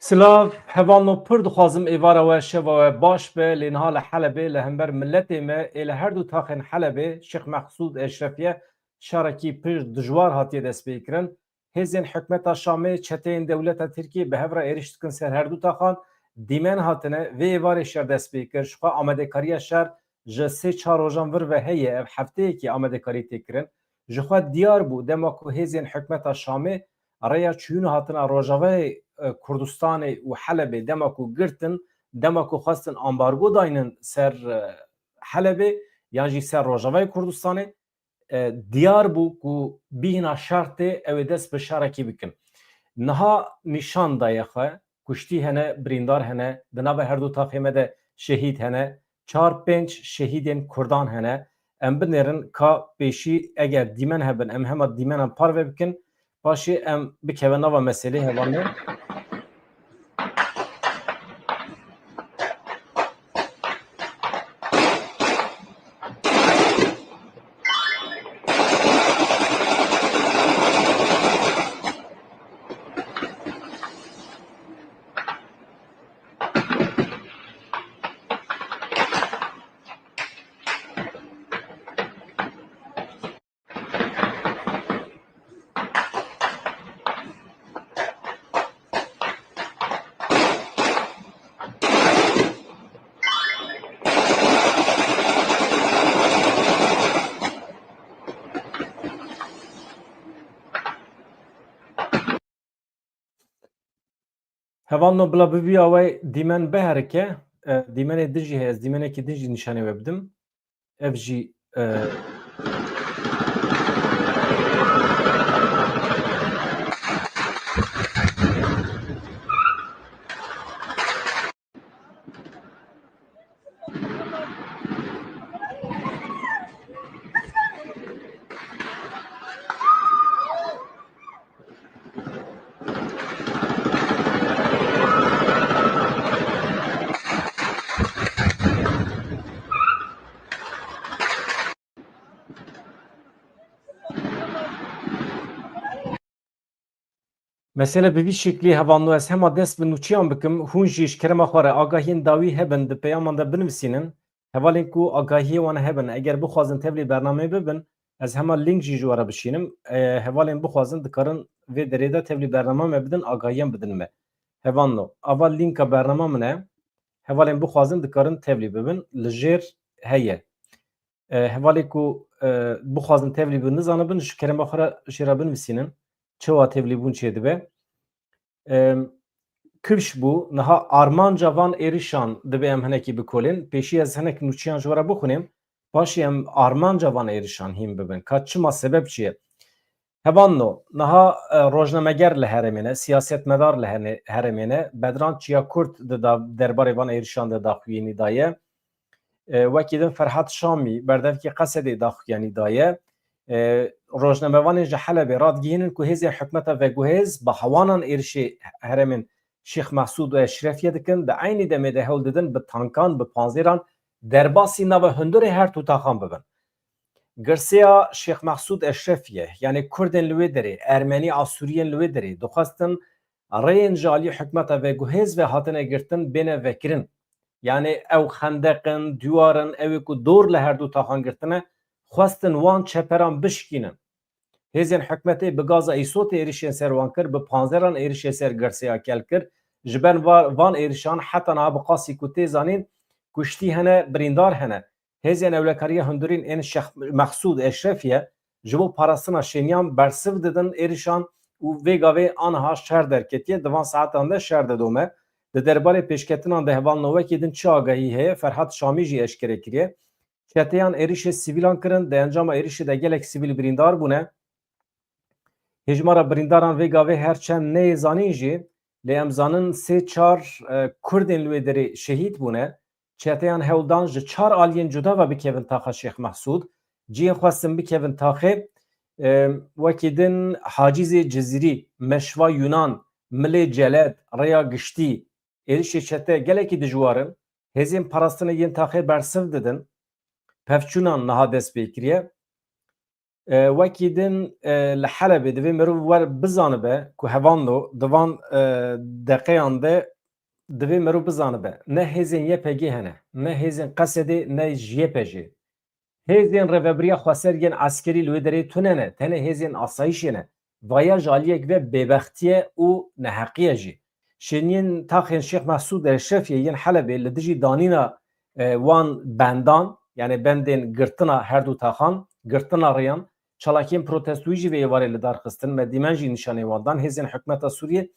سلاف هەواڵۆ پر دخوازم ئێوارەوە شەوەوە باش بێ لێنها لە حەلەبێ لە هەمبەر ملەتێ me ê li her du taxên Helebê Şêx Mexsûd Eşrefiye şarekî pir dijwar hatiye destpêkirin. Hêzên hikûmeta Şamê çeteyên dewleta Tirkiye bi hev re êriş dikin ser her du taxan dîmen hatine vê êvarê şer destpêkir ji xwe amedekariya şer ji sê çar rojan vir ve heye ev hefteyekî amedekarî têkirin ji xwe diyar bû dema ku hêzên hikûmeta Şamê rêya çûyîn hatina Rojavayê Kurdistanê û Helebê dema ku girtin dema ku xwestin ambargo daynin ser Helebê yan jî ser Rojavayê Kurdistanê diyar bû ku bîhîna şertê ew ê dest bi şerekî bikin. Niha nîşan daye xwe kuştî hene, birîndar hene, di navê her du taxê me de şehîd hene, çar pênc şehîdên Kurdan hene. Em binêrin ka pêşî eger dîmen hebin em hema dîmenan parve bikin paşê em bikevin nava meselê hevalê. Hevalno bila bibîya we dîmen beherike dîmenê din jî heye ez dîmenekî din jî nîşanê we bidim ev jî mesele bi vî şeklî hevalno ez hema dest bi nûçiyan bikim hûn jî ji kerema xwe re agahiyên dawî hebin di peyaman de binivîsînin hevalên ku agahiyê wan hebin eger bixwazin tevlî bernameyê bibin ez hema link jî ji we re bişînim hevalên bixwazin dikarin vê derê de tevlî bername me bidin agahiyan bidin me hevalno ava linka bernama min e hevalên bixwazin dikarin tevlî bibin li jêr heye hevalê ku bixwazin tevlî bibin nizanibin ji kerema xwe re jê re binivîsînin çawa tevlîbûn çê dibe kirş bû niha armanca van êrişan dibe em hinekî bikolin pêşî ez hinek nûçiyan ji we re bixwînim paşê em armanca van êrişan hîn bibin ka çima sebeb çi ye hevanno niha rojnameger li herêmê ne siyasetmedar li herêmê ne Bedran Çiyakurt di derbarê van êrişan de daxuyînî daye wekî din Ferhat Şamî berdevkî Qesedê daxuyanî daye rojnamevanên ji Helebê radgihînin ku hêzên hikûmeta veguhêz bi hewanan êrişê herêmên Şêx Mexsûd û Eşrefiye dikin di aynî demê de hewl didin bi tankan bi panzêran derbasî nava hundirê her tu taxan bibin girseya Şêx Mexsûd Eşrefiye yanî Kurdên li wê derê Ermenî a Sûriyên li wê derê dixwestin rêyên ji aliyê hikûmeta veguhêz ve hatine girtin bêne vekirin yanî ew xendeqin diwarin ew ê ku dor li her du taxan girtine xwestin wan çeperan bişkînin hêzên hikûmetê bi gaza îsotê êrişên ser wan kir bi panzeran êrişê ser girseya kel kir ji ber van êrişan heta niha bi qasî ku tê zanîn kuştî hene birîndar hene hêzên ewlekariya hundirîn ên Şêx Mexsûd Eşrefiye ji bo parastina şeniyan bersiv didin êrişan û vê gavê aniha şer derketiye di van saetan de şer didome di derbarê pêşketinan de hevalno wekî din çi agahî heye Ferhat Şamî jî eşkere kiriye çeteyan êrişê sivîlan kirin di encama êrişê de gelek sivîl birîndar bûne hejmara birîndaran vê gavê her çend neyê zanîn jî lê em zanin sê çar Kurdên li wê derê şehîd bûne çeteyan hewldan ji çar aliyên cuda ve bikevin taxa Şêx Mexsûd ciyên xwestin bikevin taxê wekî din Hacîzê Cizîrî Meşva Yunan Milê Celed Rêya Giştî êrişê çete gelekî dijwarin hêzên parastinê yên taxê bersiv didin pevçûnan niha dest pê kiriye وکی دن لحلبه دوی مرو ور بزانه به که هوان دو دوان دقیقان ده دوی مرو بزانه به نه هزین یه پگی هنه نه هزین قصده نه جیه پجی هزین رفبریا خسر ین عسکری لوی دری تونه نه تنه هزین آسایشی نه ویا جالیک و ببختیه او نحقیه جی شنین تاخین شیخ مسعود اشرفیه ین حلبه لدجی دانینا وان بندان yani bendên girtina her du taxan girtina rêyan çalakiyên protestûyî jî vê êvarê li dar xistin me dîmen jî nîşanê wan dan hêzên hikûmeta Sûriyê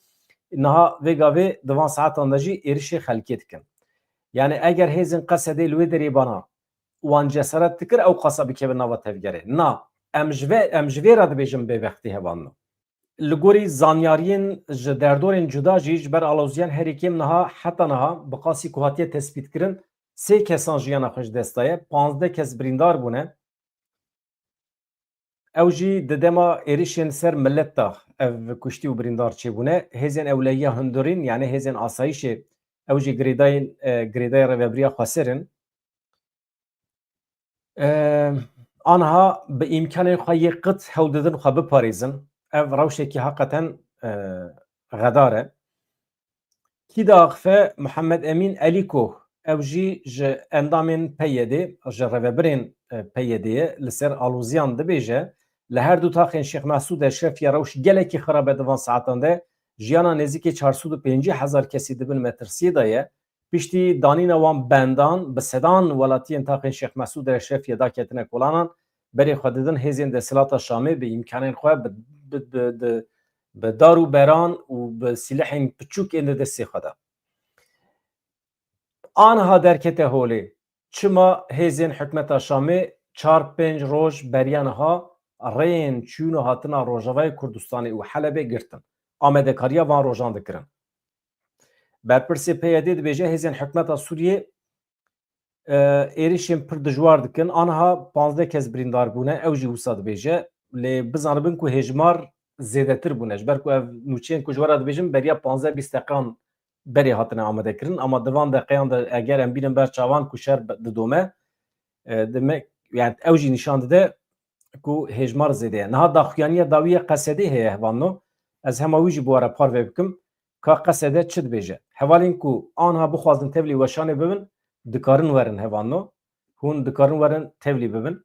niha vê gavê di van saetan de jî êrişê xelkê dikin yani eger hêzên Qesedê li wê derê bana wan cesaret dikir ew qasa bikevin nava tevgerê na em ji vê re dibêjin bêbextî hevan li gorî zanyariyên ji derdorên cuda jî ji ber aloziyan herî kêm niha heta niha bi qasî ku hatiye tespîtkirin sê kesan jiyana xwe ji dest daye 15 kes birîndar bûne ew jî di dema êrişên ser millet da ev kuştî û birîndar çêbûne hêzên ewleyiya hundirîn yani hêzên asayişê ew jî girêdaya rêveberiya xweserin anha bi îmkanên xwe yê qit hewl didin xwe biparêzin ev rewşekî heqeten xedar e kî diaxife Mihemed Emîn Elîko ew jî ji endamên PYD ji rêveberên PYD'ye li ser alûziyan dibêje li her du taxên Şêx Mesûd Eşrefiya rewş gelekî xirabe di van saetan de jiyana nêzîkî 450,000 kesî dibin metirsiyê de ye piştî danîna wan bendan bi sedan welatiyên taxên Şêx Mesûd Eşrefiya da ketine kolanan berê xwe didin hêzên desthilata Şamê bi îmkanên xwe bi dar û beran û bi silehên piçûkên di destê xwe de anha derkete holê çima hêzên hikûmeta Şamê 4-5 roj beriya niha rêyên çûn û hatina Rojavayê Kurdistanê û Helebê girtin amedekariya van rojan dikirin berpirsê PYD dibêje hêzên hikûmeta Sûriyê êrişên pir dijwar dikin anha 15 kes birîndar bûne ew jî wisa dibêje lê bizanibin ku hêjmar zêdetir bûne ji ber ku ev nûçeyên ku ji we re dibêjin beriya 15-20 deqeyan berê hatine amadekirin ama di van deqeyan de eger em bînin ber çavan ku şer didome demek yani ew jî nîşan dide ku hêjmar zêde ye niha daxuyaniya dawî Qesedê heye hevano ez hema wî jî bu were parve bikim ka Qesede çi dibêje hevalên ku anha bixwazin tevlî weşanê bibin dikarin werin hevano hûn dikarin werin tevlî bibin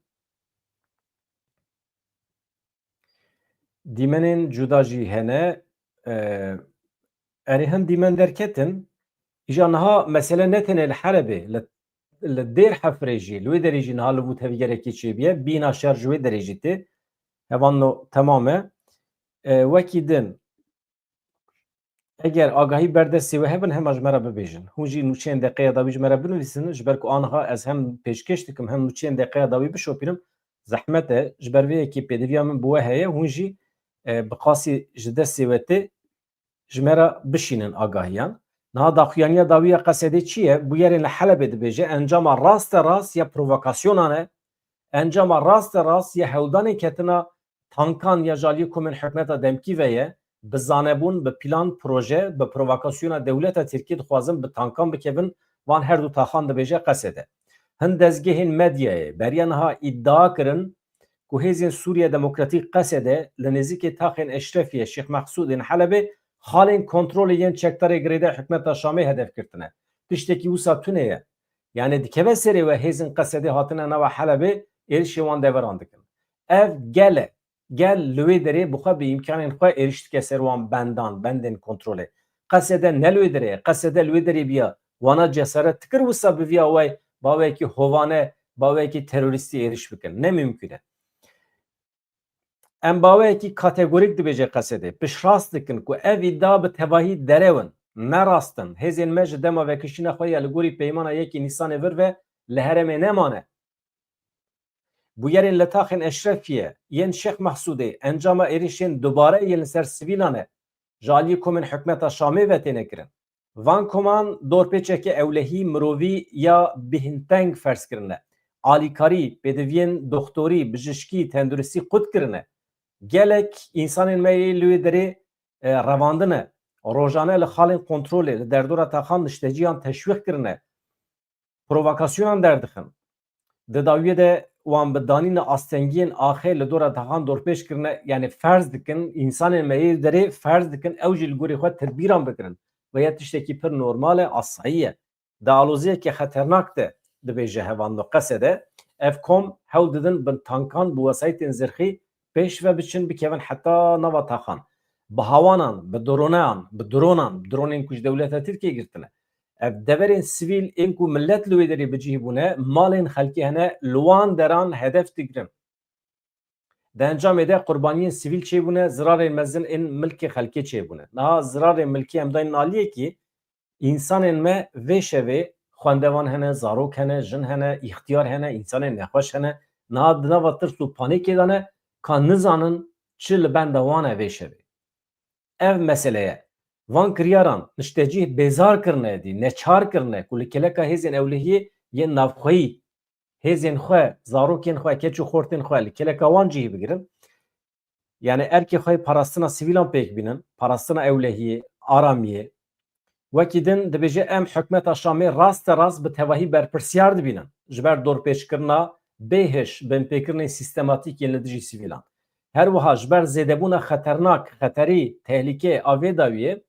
dîmenên cuda jî hene erê hin dîmen derketin îja niha mesele ne tenê li Helebê li dêr hefrê jî li wê derê jî niha li bû tevgerekî çêbiye bîna şer ji wê derê jî tê hevano temam e wekî din eger agahî berdestê we hebin hema ji me re bibêjin hûn jî nûçeyên deqeya dawî ji me re binivîsin ji ber ku aniha ez hem pêşkeş dikim hem nûçeyên deqeya dawî bişopînim zehmet e ji ber vê yekî pêdiviya min bi we heye hûn jî bi qasî ji destê we tê ji me re bişînin agahiyan niha daxuyaniya dawiya Qesedê çi ye bu yerên li Helebê dibêje encama rast rast ya provokasyonan e encama rast rast ya hewdanê ketina tankan ya jaliyê komên hikûmeta demkî ve ye bi zanebûn bi plan proje bi provokasyona dewleta Tirkiyê dixwazin bi tankan bikevin van her du taxan dibêje Qesedê hin dezgehên medyayê beriya niha îdia kirin ku hêzên Sûriya Demokratîk Qesedê li nêzîkî taxên Eşrefiye Şêx Mesûdên Helebê halên kontrolê yên çekdarê girêdaya hikûmeta Şamê hedef girtine tiştekî wisa tune ye yani dikeve serê we hêzên Qesedê hatine nava Helebê êrişê wan deveran dikin ev gel li wê derê bi xwe bi îmkanên xwe êriş dike ser wan bendan bendên kontrolê Qesede ne li wê derê ye Qesede li wê derê biya wana cesaret dikir wisa bi viya we bawekî hovane bawekî terorîstî êriş bikin ne mümkün e em bawekî kategorik dibêje Qesedê pişrast dikin ku ev îdia bi tevahî derewin ne rastin hêzên me ji dema vekişîna xwe ya li gorî peymana yekî Nîsanê vir ve li herêmê nemane bu yerên li taxên Eşrefiye yên Şêx Mesûdê encama êrişên dubare yên li ser sivîlan e ji aliyê komên hikûmeta Şamê ve têne kirin van koman dorpêçeke ewlehî mirovî ya bihinteng ferz kirine alîkarî pêdiviyên doktorî bijîşkî tenduristî qut kirine gelek însanên me yê li wê derê revandine rojane li xalên kontrolê li derdora taxan nişteciyan teşwîq kirine provokasyonan derdixin Di dawiyê de wan bi danîna astengiyên axê li dora daxan dorpêş kirine yani ferz dikin însanên me yê derê ferz dikin ew jî li gorî xwe tedbîran bikirin ve ya tiştekî pir normal e asayî ye. Di aloziyekê xeternak de dibêje hevan li Qesedê ev kom hewl didin bi tankan bi wesaytên zirxî pêş ve biçin bikevin heta nava taxan. Bi hawanan, bi dronên ku ji dewleta Tirkiye girtine. Ev deverên sivîl ên ku millet li wê derê bicihîbûne malên xelkî hene li wan deran hedef digirin. Di encamê de qurbaniyên sivîl çêbûne, zirarên mezin ên milkê xelkê çêbûne. Niha zirarên milkî em dayên aliyekî însanên me vê şevê xwendevan hene, zarok hene, jin hene, îxtiyar hene, însanên nexweş hene. Niha di nava tirs û panîkê de ne ka nizanin çi li benda wan e vê şevê. Ev meseleye van kiryaran niştecî bêzar kirine dî, neçar kirine ku li keleka hêzên ewlehiyê yên navxweyî hêzên xwe, zarokên xwe, keç û xortên xwe li keleka wan cihî bigirin. Yani erkê xwe parastina sivîlan pêk bînin, parastina ewlehiyê, aramiyê. Wekî din dibêje em hikûmeta Şamê rast bi tevahî berpirsiyar dibînin ji ber dorpêçkirina bêhiş binpêkirinên sîstematîk yên li dijî sivîlan. Her wiha ji ber zêdebûna xeternak, xeterî, tehlîke a vê dawiyê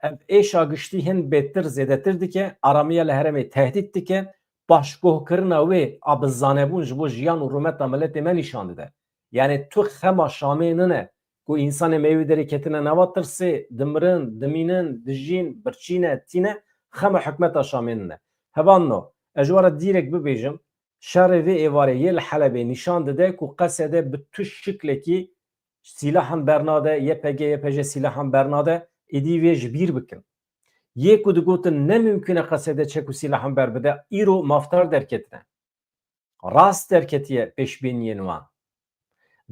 ev êşa giştî hin bêtir zêdetir dike, aramiya li herêmê tehdît dike, başguhkirina wê a bi zanebûn ji bo jiyan û rûmeta milletê me nîşan dide. Yani tu xema Şamê nine ku însanê me wê derê ketine nava tirsê, dimirin, dimînin, dijîn, birçîne, tîne xema hikûmeta Şamê nine. Hevanno ez ji were dîrek bibêjim şerê vê êvarê yê li Helebê nîşan dide ku Qesedê bi tu şiklekî sîlahan bernade, YPG, YPJ sîlahan bernade êdî wê ji bîr bikin. Yê ku digotin nemimkün e Qesedê çek û sîlahan ber bide, îro maftar derketine. Rast derketiye pêşbîniyên wan.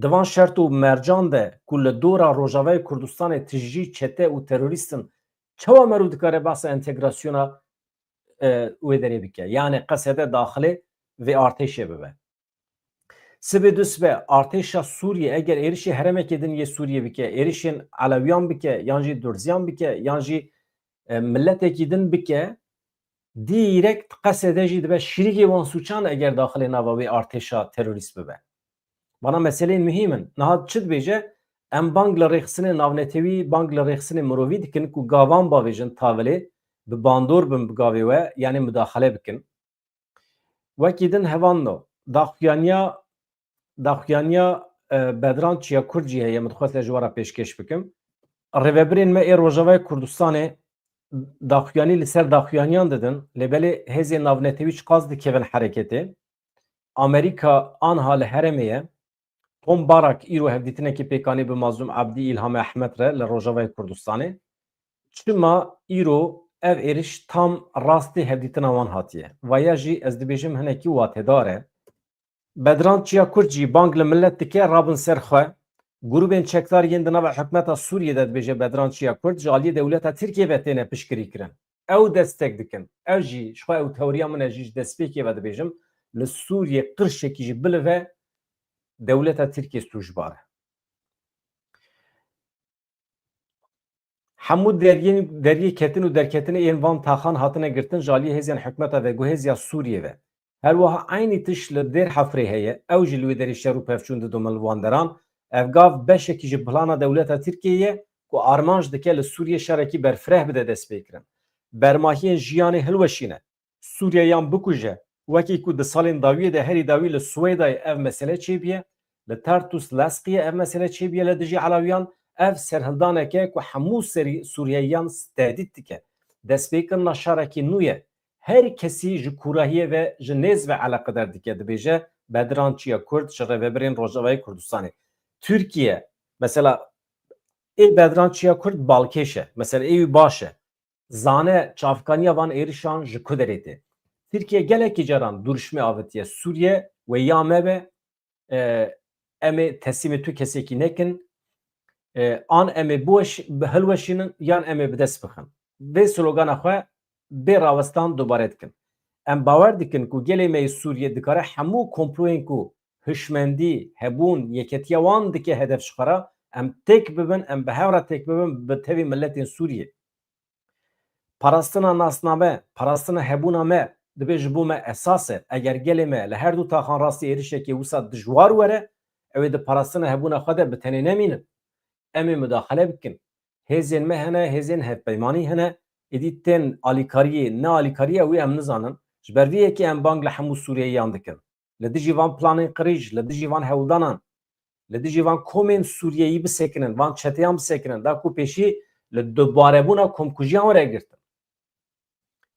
Di van şert û mercan de ku li dora Rojavayê Kurdistanê tijî çete û terorîstin çawa merû dikare behsa entegrasyona wê derê bike. Yani Qesedê daxilê vê artêşê bibe. Sibê du sibe artêşa Sûriye eger êrişê herêmekê din yê Sûriye bike, êrişên Elewiyan bike, yan jî Durziyan bike, yan jî milletekî din bike, direkt Qesedê jî dibe şîrîkê wan sûçan eger daxilê nava wê artêşa terorîst bibe. Bana meseleyên mühîmin. Niha çi dibêje em bang li rêxistinê navnetewî, bang li rêxistinê mirovî dikin ku gavan bavêjin tavêlê bi bandor bin bi gavê we yani müdaxele bikin. Wekî din hevanno daxuyaniya Bedran Çiyakur cî heye min dixwest ji were pêşkêş bikim. Rêvebirên me ê Rojavayê Kurdistanê daxuyanî li ser daxuyaniyan didin lêbelê hêzên navnetewî çi qas dikevin hereketê. Amerîka anha li herêmê ye Tom Barak îro hevdîtinekî pêkanî bi Mazlûm Ebdî Îlham Ehmed re li Rojavayê Kurdistanê. Çima îro ev êriş tam rastî hevdîtina wan hatiye. Vaya jî ez dibêjim hinekî watedar e. Bedran Çiyakur cî bang li millet dike rabin ser xwe. Grûpên çekdar yên di nava hikûmeta Sûriyê de dibêje Bedran Çiyakur ji aliyê dewleta Tirkiye ve têne piştgirî kirin. Ew destek dikin. Ew jî ji xwe ew tewriya min e jî ji destpêkê ve dibêjim li Sûriyê qirşekî jî bilive dewleta Tirkiye stûjbar e. Hemû deriyê ketin û derketinê yên van taxan hatine girtin ji aliyê hêzên hikûmeta veguhêziya Sûriyê ve. Her wiha aynî tiş li dêr hefrê heye, ew jî li wê derê şer û pevçûn didin li wan deran, ev gav beşekî ji plana dewleta Tirkiyeyê ku armanj dike li Sûriyê şerekî berfireh bide dest pê kirin. Bermahiyên jiyanê hilweşîne, Sûriyeyan bikuje, wekî ku di salên dawiyê de herî dawî li Swêdayê ev mesele çêbiye, li Tartus Leskiyê ev mesele çêbiye li dijî Elewiyan, ev serhildaneke ku hemû Sûriyeyan tehdît dike. Destpêkirina şerekî nû ye. Her kesî ji kurahiyê ve ji nêz ve eleqedar dike dibêje Bedran Çiyakur ji rêvebirên Rojavayê Kurdistanê. Türkiye mesela ê Bedran Çiyakur balkêş e. Mesela ê baş e. Zane çavkaniya van êrişan ji ku derê tê. Tirkiye gelekî caran duruşmê avitiye Sûriye ve ya me be em ê teslîmê tu kesekî nekin an em ê hilweşînin yan em ê bi dest bixin. Vê slogana xwe bê rawestan dubare dikin. Em bawer dikin ku gelê me Sûriye dikare hemû komployên ku hişmendî, hebûn, yeketiya wan dike hedef xwara em têk bibin, em bi hewra têk bibin bi tevî milletên Sûriye. Parastina nasname, parastina hebûna me دبê ji bo me esas e eger gelê me li her du taxan rastî êrişekê wisa dijwar were ew ê di parastina hebûna xwe de bi tenê nemînin em ê müdaxele bikin hêzên me hene hêzên hevpeymanî hene êdî tên alîkariyê ne alîkariye wî em nizanin ji ber vî yekê em bang li hemû Sûriyeyan dikin li dijî van planên qirîj li dijî van hewdanan li dijî van komên Sûriyeyî bisekinin van çeteyan bisekinin da ku pêşî li dubarebûna komkujiyan were girtin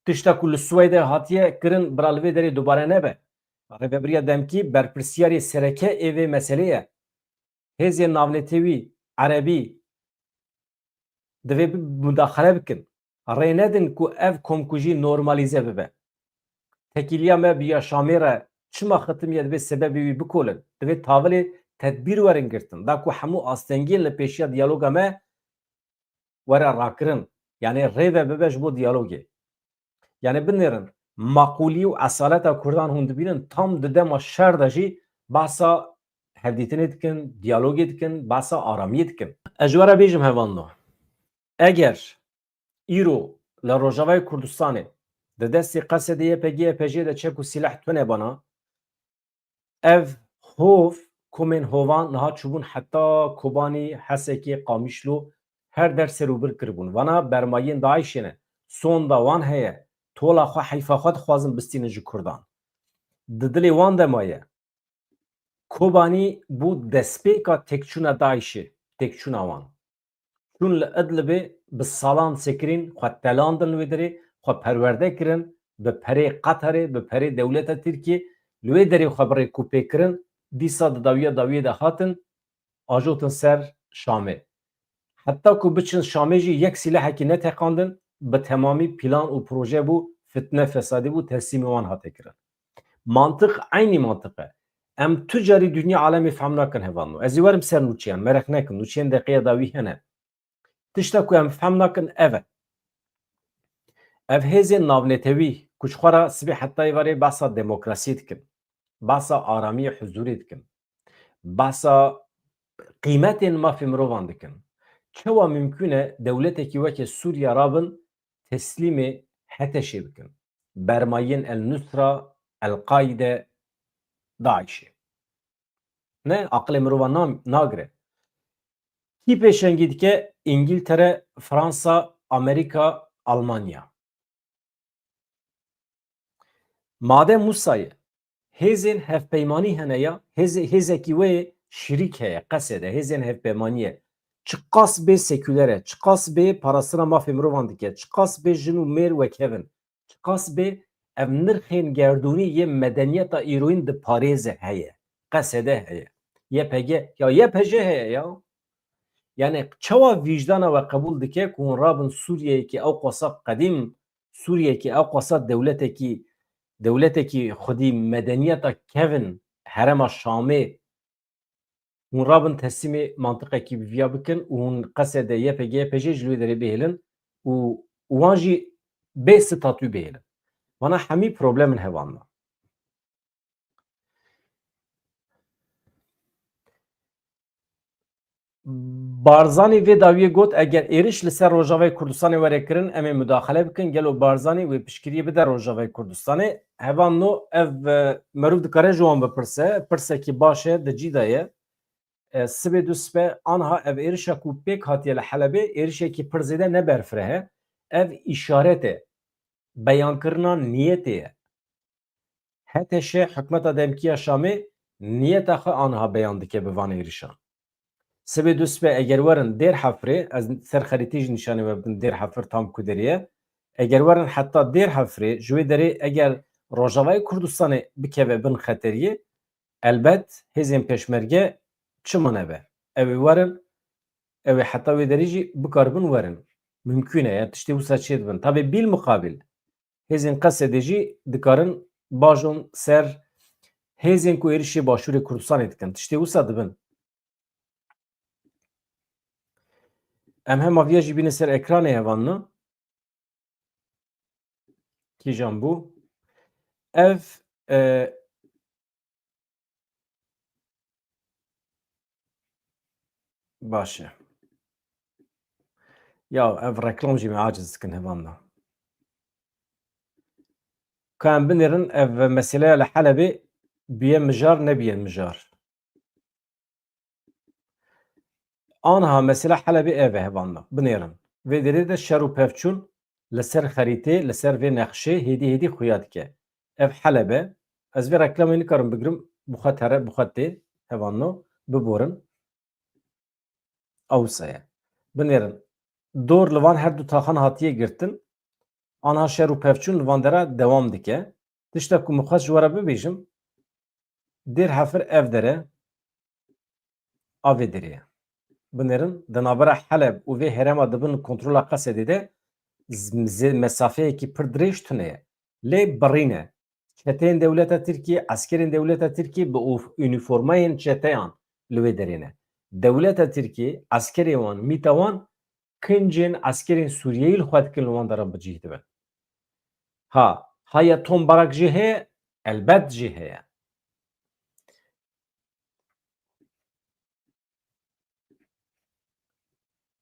tişta ku li Swêdê hatiye kirin bira li vê derê dubare nebe rêveberiya demkî berpirsyarê sereke ê vê meselê ye hêzên navnetewî erebî divê müdaxele bikin rê nedin ku ev komkujî normalize bibe tekîliya me bi yaşamê re çima xetimiye divê sebebê wî bikolin divê tavilê tedbîr werin girtin da ku hemû astengiyên li pêşiya diyaloga me were rakirin yani rêve bibe ji bo diyalogê yani binêrin maqûlî û esaleta Kurdan hûn dibînin tam di dema şer de jî behsa hevdîtinê dikin diyalogê dikin behsa aramiyê dikin ez ji we re bêjim hevando eger îro li Rojavayê Kurdistanê di destê Qesedê YPG YPJ de çek û sîleh tune bana ev hov komên hovan niha çûbûn heta Kobanî Hesekê Qamişlo her der serûbir kiribûn vana bermayên Daişê ne sonda wan heye tola xwe heyfa xwe dixwazin bistînin ji Kurdan di dilê wan de maye Kobanî bû destpêka têkçûna Daişê têkçûna wan çûn li Idlibê bi salan sekirîn xwe telandin li wê derê xwe perwerde kirin bi perê Qeterê bi perê dewleta Tirkiye li wê derê xwe bi rêkûpêkirin dîsa di dawiya dawiyê de hatin ajotin ser Şamê heta ku biçin Şamê jî yek sîlehekî neteqandin bi temamî plan û proje bû fitne fesadî bû teslîmê wan hate kirin mantık aynı mantık e em tu carî dünya alemê fehm nakin hevano ez ê werim ser nûçiyan merek nekin nûçiyên deqeya da wî hene tişta ku em fehm nakin ev e ev hêzên navnetewî ku ji xwe re sibê hetayê warê behsa demokrasiyê dikin behsa aramiyê huzûrê dikin behsa qîmetên mafê mirovan dikin çawa mümkün e dewletekî wekî Sûriya rabin teslîmê Heteşê bikin bermayên El Nusra El-Qaide Daişê ne aqilê mirovan nagire kî pêşengî dike İngiltere Fransa Amerika Almanya madem Musayê hêzên hevpeymanî hene ya hêzekî wê şîrîk heye Qesedê hêzên hevpeymaniyê çi qas bê sekûler e çi qas bê parastina mafê mirovan dike çi qas bê jin û mêr wekevin çi qas bê ev nirxên gerdûnî yê medeniyeta îroyîn diparêze heye Qesedê heye YPG ya YPJ heye ya yani çawa vicdana we qebûl dike ku hûn rabin Sûriyeyekî ew qasa qedîm Sûriyekî ew qasa dewletekî xwedî medeniyeta kevin herema Şamê hûn rabin teslîmê mantiqekî vîya bikin û hûn Qesedê YPG YPJ ji wê derê bihêlin û wan jî bê statû bihêlin wana hemî problemin hevan me Barzanî vê dawiyê got eger êriş li ser Rojavayê Kurdistanê were kirin em ê müdaxele bikin gelo Barzanî wê piştgiriyê bide Rojavayê Kurdistanê hevan no ev merûv dikare ji wan bipirse pirsekî baş e di cî de ye sibê du sibê anha ev êrişa ku pêk hatiye li Helebê êrişekî pir zêde ne berfireh e ev îşaret e beyankirina niyetê ye Heteşê hikûmeta demkîya Şamê niyeta xwe anha beyan dike bi van êrişan sibê du sibê eger werin dêr hefrê ez ser xerîtê jî nîşanê we bidim dêr hefir tam ku derê ye eger werin heta dêr hefrê ji wê derê eger Rojavayê Kurdistanê bikeve bin xeteriyê elbet hêzên pêşmerge çima nebe ew ê werin ew ê heta wê derê jî bikaribin werin mümkün e ya tiştê wisa çê dibin tabi bil muqabil hêzên Qesedê jî dikarin bajon ser hêzên ku êrişî Başûrê Kurdistanê dikin tiştê wisa dibin em hema vîya jî bînin ser ekranê hevan na kîjan bû ev baş e ya ev reklam jî me aciz dikin hevan na Kan binirin ev meseleye li Helebê biye mijar nebiye mijar. Anha mesela Helebê ev e hevanna binêrin. Vê derê de şer û pevçûn li ser xerîtê li ser vê nexşê hêdî hêdî xuya dike. Ev Heleb e. Ez vê reklamê nikarim bigirim bi xwe tere bi xwe tê hevanno biborin. Ewsa ye. Binêrin. Dor li van her du taxan hatiye girtin. Anha şer û pevçûn li van dera dewam dike. Tiştek ku min xwest ji we re bibêjim dêr hefir ev dere avê derê ye. Binêrin di navbera Heleb û vê herêma dibin kontrola Qesedê de mesafeyekî pir dirêj tune ye. Lê birîne. Çeteyên dewleta Tirkiye, askerên dewleta Tirkiye bi unîformayên çeteyan li wê derê ne. Dewleta Tirkiye, askerê wan, mîta wan kincên askerên Sûriyeyî li xwe dikin li wan deran bicih dibin. Ha, haya tombarak jî heye, elbet jî heye.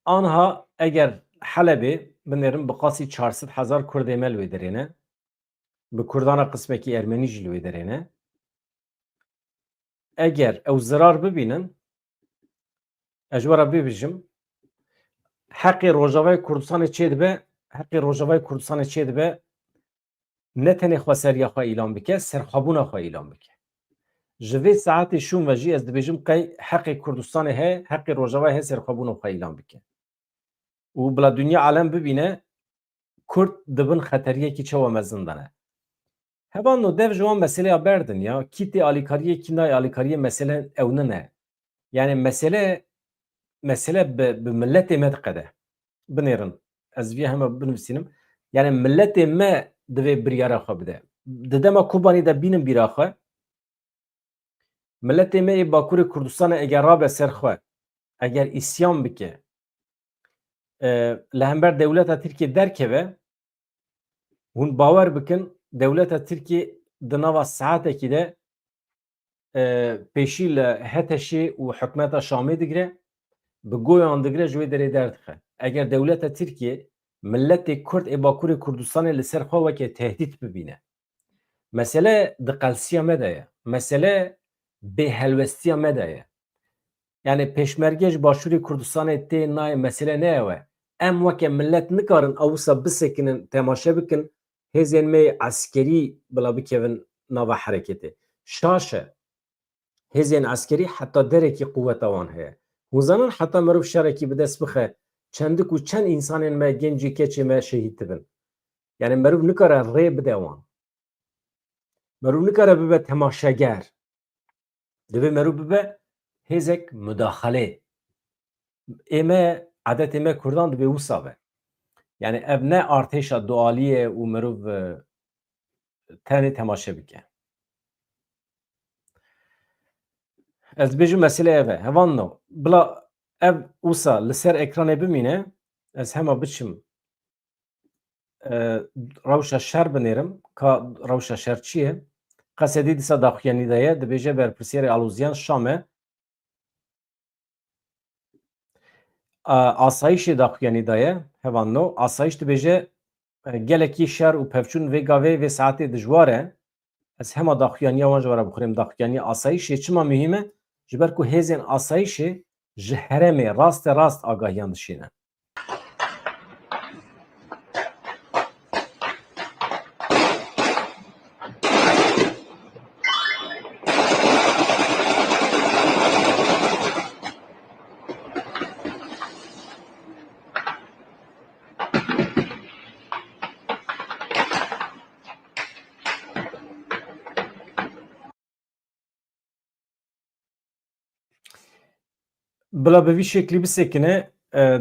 Anha eger Helebê binêrin bi qasî 400,000 Kurdê me li wê derê ne. Bi Kurdana qismekî Ermenî jî li wê derê ne. Eger ew zirar bibînin ez ji we re bibêjim heqê Rojavayê Kurdistanê çê dibe heqê Rojavayê Kurdistanê çê dibe ne tenê xweseriya xwe îlan bike serxwebûna xwe îlan bike. Ji vê saetê şûn ve jî ez dibêjim qey heqê Kurdistanê heye heqê Rojavayê heye serxwebûna xwe îlan bike. û bila dunya alem bibîne Kurd dibin xeteriyekî çawa mezin de ne. Hevan dev ji wan meseleya berdin ya kîtê alîkariyê kî nayê alîkariyê mesele ew ne. Yani mesele bi milletê me diqede. Binêrin ez vê heme binivîsînim. Yani milletê me divê biryara xwe bide. Di dema Kobanî de bînin bîra xwe milletê me ê Bakurê Kurdistanê eger rabe ser xwe eger îsyan bike li hember dewleta Tirkiye derkeve hûn bawer bikin dewleta Tirkiye di nava saetekî de pêşî li Heteşê û hikûmeta Şamê digire bi goyan digire ji wê derê derdixe. Eger dewleta Tirkiye milletê Kurd ê Bakurê Kurdistanê li ser xwe weke tehdît bibîne. Mesele diqelsiya me de ye. Mesele bêhelwestiya me de ye. Yani pêşmerge ji Başûrê Kurdistanê tê nayê mesele ne ye. Em weke millet nikarin ewsa bisekinin temaşe bikin hêzên me eskerî bila bikevin nava hereketê. Şaş e. Hêzên eskerî heta derekî qûweta wan heye. Hûn zanin heta mirov şerekî bi dest bixe çendik û çend însanên me gencî keçê me şehîd dibin. Yani mirov nikare rê bide wan. Mirov nikare bibe temaşeger. Dibe mirov bibe hêzek müdaxelê. Ême adetê me Kurdan dibe wisa be. Yani ev ne artêşa dualiyê û mirov tenê temaşe bike. Ez dibêjim mesele ev e. Hevan no. Bila ev wisa li ser ekranê bimîne ez hema biçim rewşa şer binêrim ka rewşa şer çi ye? Qesedî dîsa daxuyanî de ye dibêje berpirsiyerê Alûziyan Şam e asayişê daxuyanî de ye hevan no asayiş dibêje gelekî şer û pevçûn vê gavê vê saetê dijwar e ez hema daxuyaniya wan ji we re bixwînim daxuyaniya asayişê çima mühîm e ji ber ku hêzên asayişê ji herêmê raste rast agahiyan dişîne. Bila bi vî şeklî bisekine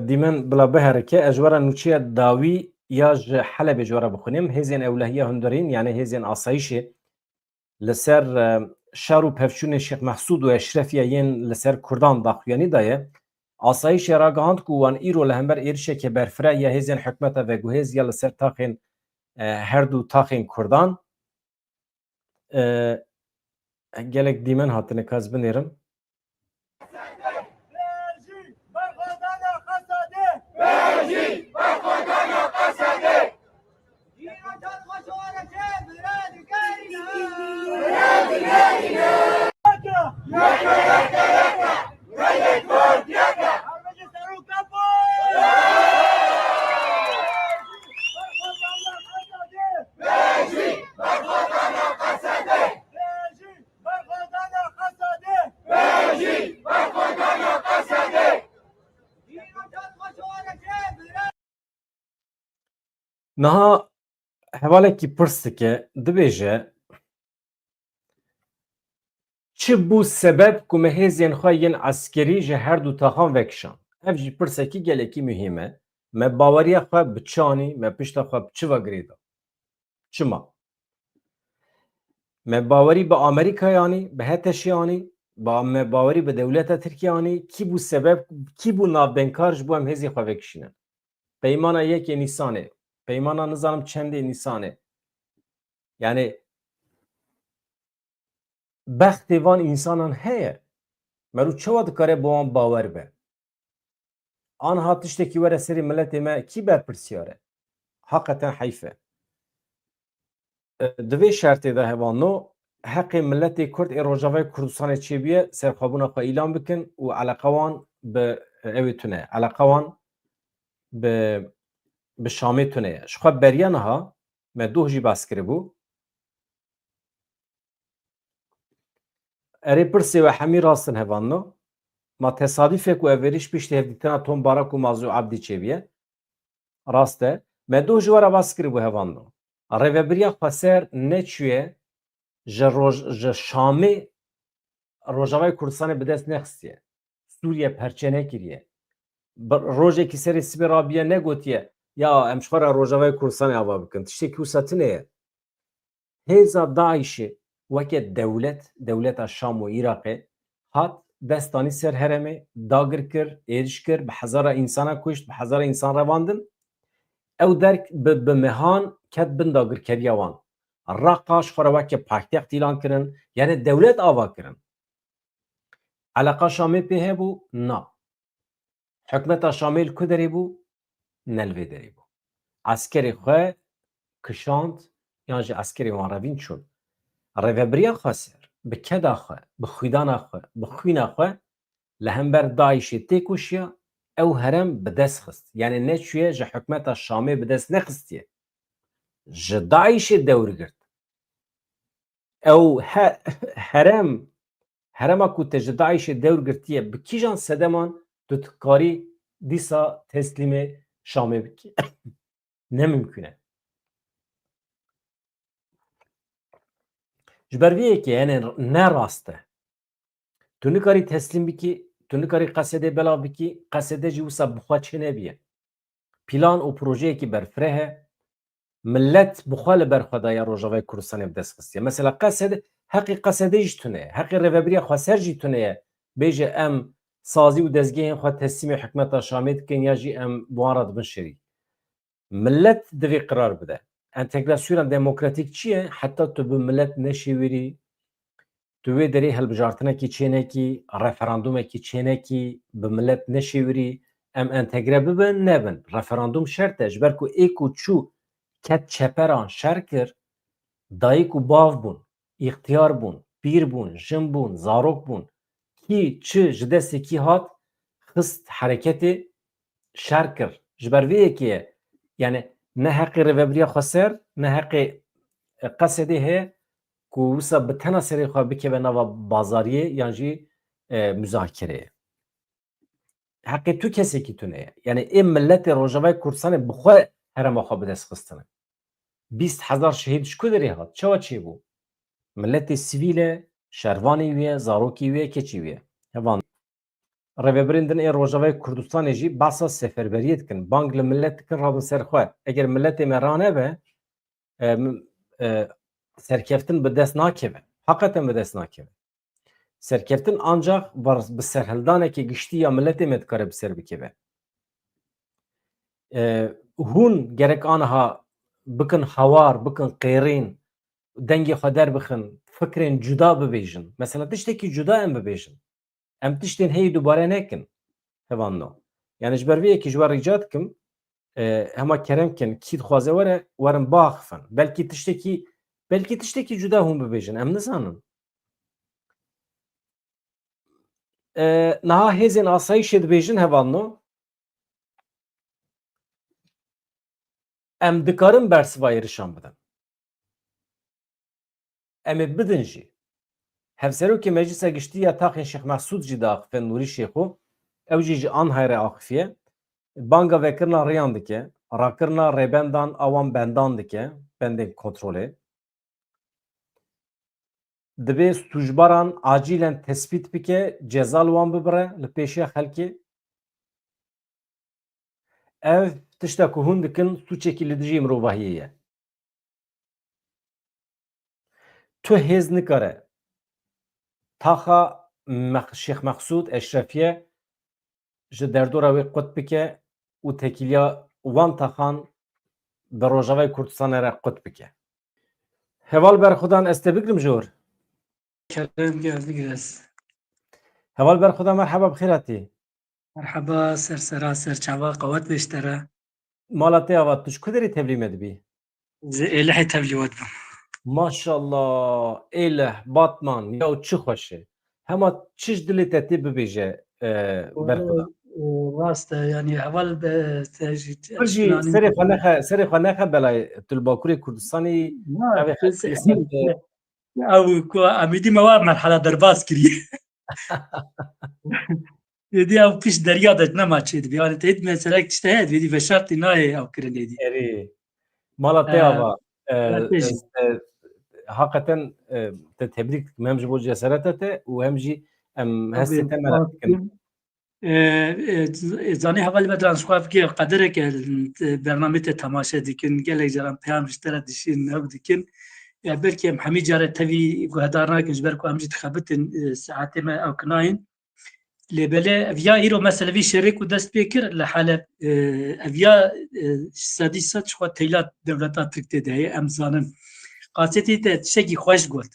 dîmen bila biherike ez ji we re nûçeya dawî ya ji Helebê ji we re bixwînim hêzên ewlehiya hundirîn yani hêzên asayişê li ser şer û pevçûnê Şêx Mehsûd û Eşrefiya yên li ser Kurdan daxuyanî daye asayişê ragihand ku wan îro li hember êrişeke berfireh ya hêzên hikûmeta veguhêz ya li ser taxên her du taxên Kurdan gelek dîmen hatine ka ez binêrim. Niha hevalekî pirs dike dibêje çi bû sebeb ku me hêzên xwe yên eskerî ji her du taxan vekişan? Ev jî pirsekî gelekî mühîm e. Me baweriya xwe bi çi anî, me pişta xwe bi çi vegirê da? Çima? Me bawerî bi Amerîkayê anî, bi Heteşê anî, me bawerî bi dewleta Tirkiye anî, kî bû sebeb, kî bû navbenkar ji bo em hêzê xwe vekişînin? Peymana yekê Nîsanê, peymana nizanim çendê Nîsanê. Yani bextê van însanan heye. Merû çawa dikare bo wan bawer be? Anha tiştekî were serê milletê me kî berpirsiyar e? Heqeten heyf e. Di vê şertê de hevano heqê milletê Kurd ê Rojavayê Kurdistanê çêbûye serxwebûna xwe îlan bikin û eleqa wan bi evê tune, eleqa wan bi Şamê tune ye. Ji xwe beriya niha me doh jî bes kiribû. Erê pirsê we hemî rastin hevano. Ma tesadîf e ku ev êrîş piştî hevdîtina Tom Barak û Mazlû Ebdî çêbûye. Rast e. Me doh ji were bes kiribû hevano. Rêveberiya Xweser neçûye ji Şamê Rojavayê Kurdistanê bi dest nexistiye. Sûriye perçe nekiriye. Rojekî serê sibê rabiye negotiye ya em ji xwe re Rojavayê Kurdistanê ava bikin. Tiştekî wisa tune. Hêza Daişê weke dewlet, dewleta Şam û Iraqê hat destanî ser herêmê, dagir kir, êriş kir, bi hezara însana kuşt, bi hezara însan revandin. Ew derk bi mehan ket bin dagirkeriya wan. Raqa ji xwe re weke paytext îlan kirin, yani dewlet ava kirin. Eleqa Şamê pê hebû? Na. Hikûmeta Şamê li ku derê bû? Ne li vê derê bû. Eskerê xwe kişand yan jî eskerên wan revîn çûn. Rêveberiya Xweser bi keda xwe, bi xwîdana xwe, bi xwîna xwe li hember Daişê tê kuşiya, ew herem bi dest xist. Yani neçûye ji hikûmeta Şamê bi dest nexistiye. Ji Daişê dewr girt. Ew herema ku te ji Daişê dewr girtiye bi kîjan sedeman tu karî dîsa teslîmê Şamê bikî? Nemimkün e. Ji ber vê yekê yani ne rast e. Tu nikarî teslîm bikî, tu nikarî qesedê belav bikî, qesede jî wisa bi xwe çê nebiye. Plan û projeyekî berfireh e, millet bi xwe li ber xwe daye Rojavayê Kurdistanê bi dest xistiye. Mesela qesed heqê qesedê jî tune ye, heqê rêveberiya Xweser jî tune ye. Bêje em sazî û dezgehên xwe teslîmê hikûmeta Şamê dikin ya jî em bi wan re dibin şerî. Millet divê qirar bide. Entegrasyona demokratîk çi ye? Heta tu bi millet neşêwirî, tu wê derê hilbijartinekî çênekî, referandûmekî çênekî, bi millet neşêwirî, em entegre bibin, nebin. Referandûm şert e, ji ber ku ê ku çû ket çeperan şer kir, dayîk û bav bûn, îxtiyar bûn, pîr bûn, jin bûn, zarok bûn. Kî çi ji destê kî hat, xist hereketê şer kir. Ji ber vê yekê ye. Yani ne heqê rêveberiya Xweser, ne heqê qesedê heye ku wisa bi tena serê xwe bikeve nava bazariyê yan jî müzakereyê. Heqê tu kesekî tune ye. Yani ê milletê Rojavayê Kurdistanê bi xwe herema xwe bi dest xistine. 20,000 şehîd ji ku derê hat? Çawa çêbû? Milletê sivîl e, şervanê wî ye, zarokî wî ye, keçî wî ye. Hevan rêveberên din ê Rojavayê Kurdistanê jî behsa seferberiyê dikin. Bang li millet dikin rabin ser xwe. Eger milletê me ranebe serkeftin bi dest nakeve. Heqeten bi dest nakeve. Serkeftin ancak bi serhildanekê giştî ya milletê me dikare bi ser bikeve. Hûn gerek aniha bikin hawar, bikin qêrîn, dengê xwe derbixin, fikrên cuda bibêjin. Mesela tiştekî cuda em bibêjin. Em tiştên heyî dubare nekin. Hevanno. Yani ji ber vê yekê ji we rica dikim hema keremkin kî dixwaze were werin biaxivin. Belkî tiştekî cuda hûn bibêjin. Em nizanin. Niha hêzên asayîşê dibêjin hevanno em dikarin bersiva êrişan bidin. Em ê bidin jî. Hevserokê Meclîsa Giştî ya Taxên Şêx Mehsûd jî diaxife Nûrî Şêxû, ew jî ji Anhayê re axifiye. Banga vekirina rêyan dike. rakirna rêbendan awan bendan dike, bendên kontrolê. Dibe stûjbaran acîlen tespît bike, ceza li wan bibire li pêşiya xelkê. Ev tişta ku hûn dikin suçekî li dijî mirovahiyê ye. Tu hêz nikare taxa Şêx Mexsûd Eşrefiye ji derdora wê qut bike û tekîliya wan taxan bi Rojavayê Kurdistanê re qut bike. Heval berxwedan ez te bigirim ji wir. Kerem geldi biraz. Heval berxwedan merheba bi xêr hatî. Merhaba sersera serçava qavat beştera. Mala te ava tu ji ku derê tevlî dibî? Elahê tevlîwat bim. Maşallah êleh batman ya çi xweş e. Hema çi ji dilê te tê bibêje berxwedan. Rast yani heval be Bir jî serê xwe nexe belayê tu li Bakurê Kurdistanê evê xelkê li ser ew ku amîdî me wa merhela derbas kiriye. Yedî ew pîş derya de nema çêdibî. Yani te meselek tişte heye vedî veşartî nayê ew kirin êdî. erê. Mala te ava Têjî. hakikaten te tebrik dikim hem ji bo cesareta te û hem jî em hestê te merak dikin. Zanî hevalî me transxwaf ki qedereke bernamê te temaşe dikin, gelek caran peyam ji te re dişîn ew dikin. Ya belkî em hemî care tevî guhdar nakin ji ber ku em jî dixebitin saetê me ew kinayên. Lêbelê ev ya îro mesela vî şerê ku dest pê kir li Heleb ev ya sedî sed ji xwe teyla dewleta Tirkiyê de heye em zanin. Qasetê te tiştekî xweş got.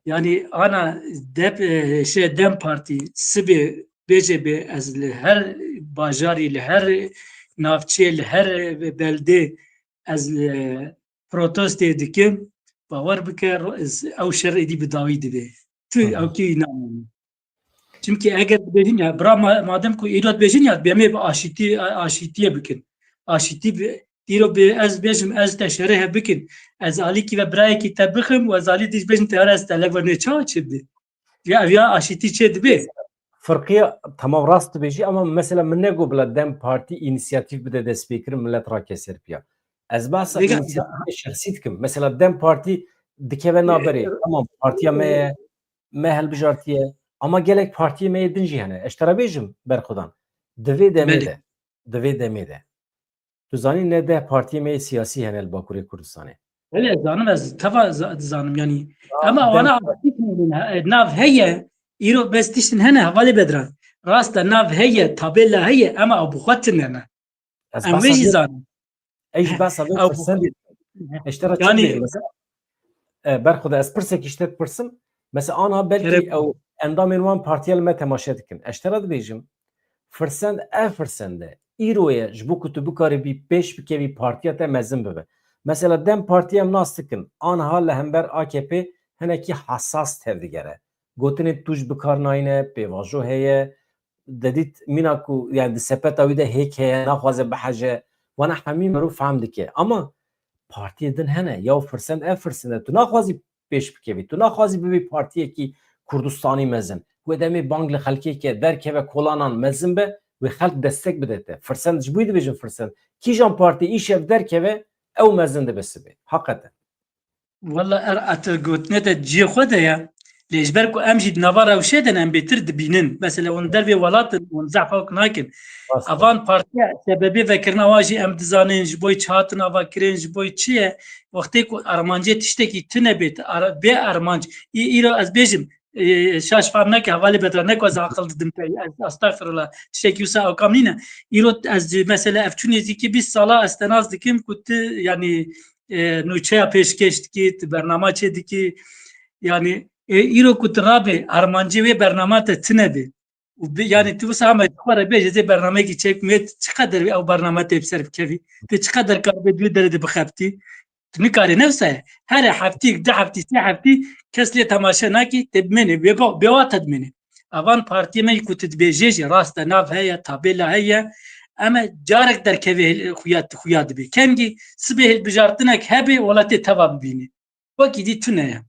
Yani ana Dem Partî sibê bêje bê ez li her bajarî li her navçeyê li her beldê ez protestê dikim bawer bike ew şer êdî bi dawî dibe. Tu ew kî namî. Çünkü eğer dibêjin ya bira madem ku îro dibêjin ya bêmê bi aşîtiye bikin. Aşîtî îro bê ez bêjim ez te şerê hev bikin. Ez alîkî ve birayekî te bixim û ez alî dîş bêjin te ez te levernê çawa çi bidê. Ya ev ya aşîtî çê dibê. Firqiye tamam rast dibêjî ama mesela min negot bila Dem Partî înîsiyatîv bide destpêkirin millet rake serpiya. Ez behsa înîsiyatîvê şexsî dikim. Mesela Dem Partî dikeve naberê. Tamam partiya me ye, me helbijartiye ama gelek partiyê me yê din jî hene. Ez te re bêjim berxwedan. Divê demê de. Divê demê de. Tu zanî ne deh partiyê me yê siyasî hene li Bakurê Kurdistanê. Öyle zanim ez teva zanim yani. Ama wana nav heye îro bes tiştin hene hevalê bedran. Rast nav heye tabela heye ama ew bi xwe tune ne. Em wê jî zanin. Ez jî behsa vê firsendê ez te re çi dibêjim mesela berxweda ez pirsekî ji te dipirsim mesela aniha belkî ew endamên wan partiya li me temaşe dikin. Ez te re dibêjim firsend ev firsende îro ye ji bo ku tu bikarî bî pêş bikevî partiya te mezin bibe. Mesela Dem Partî em nas dikin aniha li hember AKP hinekî hesas tev digere. Gotinê tu ji bikar nayîne pêvajo heye dedît mîna ku yani di sepeta wî de hêk heye naxwaze biheje wana hemî mirov fehm dike ama partiyê din hene ya firsend ev firsende tu naxwazî pêş bikevî tu naxwazî bibî partiyekî Kurdistanî mezin wê demê bang li xelkê derkeve kolanan mezin be wê xelk destek bide te firsend ji bo wî dibêjin firsend kîjan partî îşev derkeve ew mezin dibe sibê heqete. Valla atır gotine de ciyê xwe de ya. Lêjber ku em jî navara ew şêdin em bêtir dibînin. Mesela hûn dervê welatin hûn zehfa wek nakin. Avan partiya sebebê vekirina wan jî em dizanin ji bo çi hatin avakirin ji bo çi ye wextê ku armancê tiştekî tune bê bê armanc îro ez bêjim şaş fehm neke hevalê bedra ne ku ez aqil didim te estağfirullah tiştekî wisa ew kam nîne. Îro ez mesela ev çû nêzîkî 20 sala ez te nas dikim ku tu yani nûçeya pêşkêş dikî tu bernama çê dikî yani îro ku tu rabê armancê wê bernama te tune bê. Yani tu wisa hema xwara bêje zê bernamekî çekmê çi qeder ew bername tê bi ser bikevî tu çi qeder karibê duê derê de bixebitî tu nikarî ne wisa ye here heftî di heftî sê heftî kes lê temaşe nakî te bimênî bêwa te dimênî. Avan partiyê me ku tu dibêjê jî rast e nav heye tabêla heye em carek derkevê xuya dibê. Kengî sibê hilbijartinek hebe welatê teva bibînî. Wekî dî tune ye.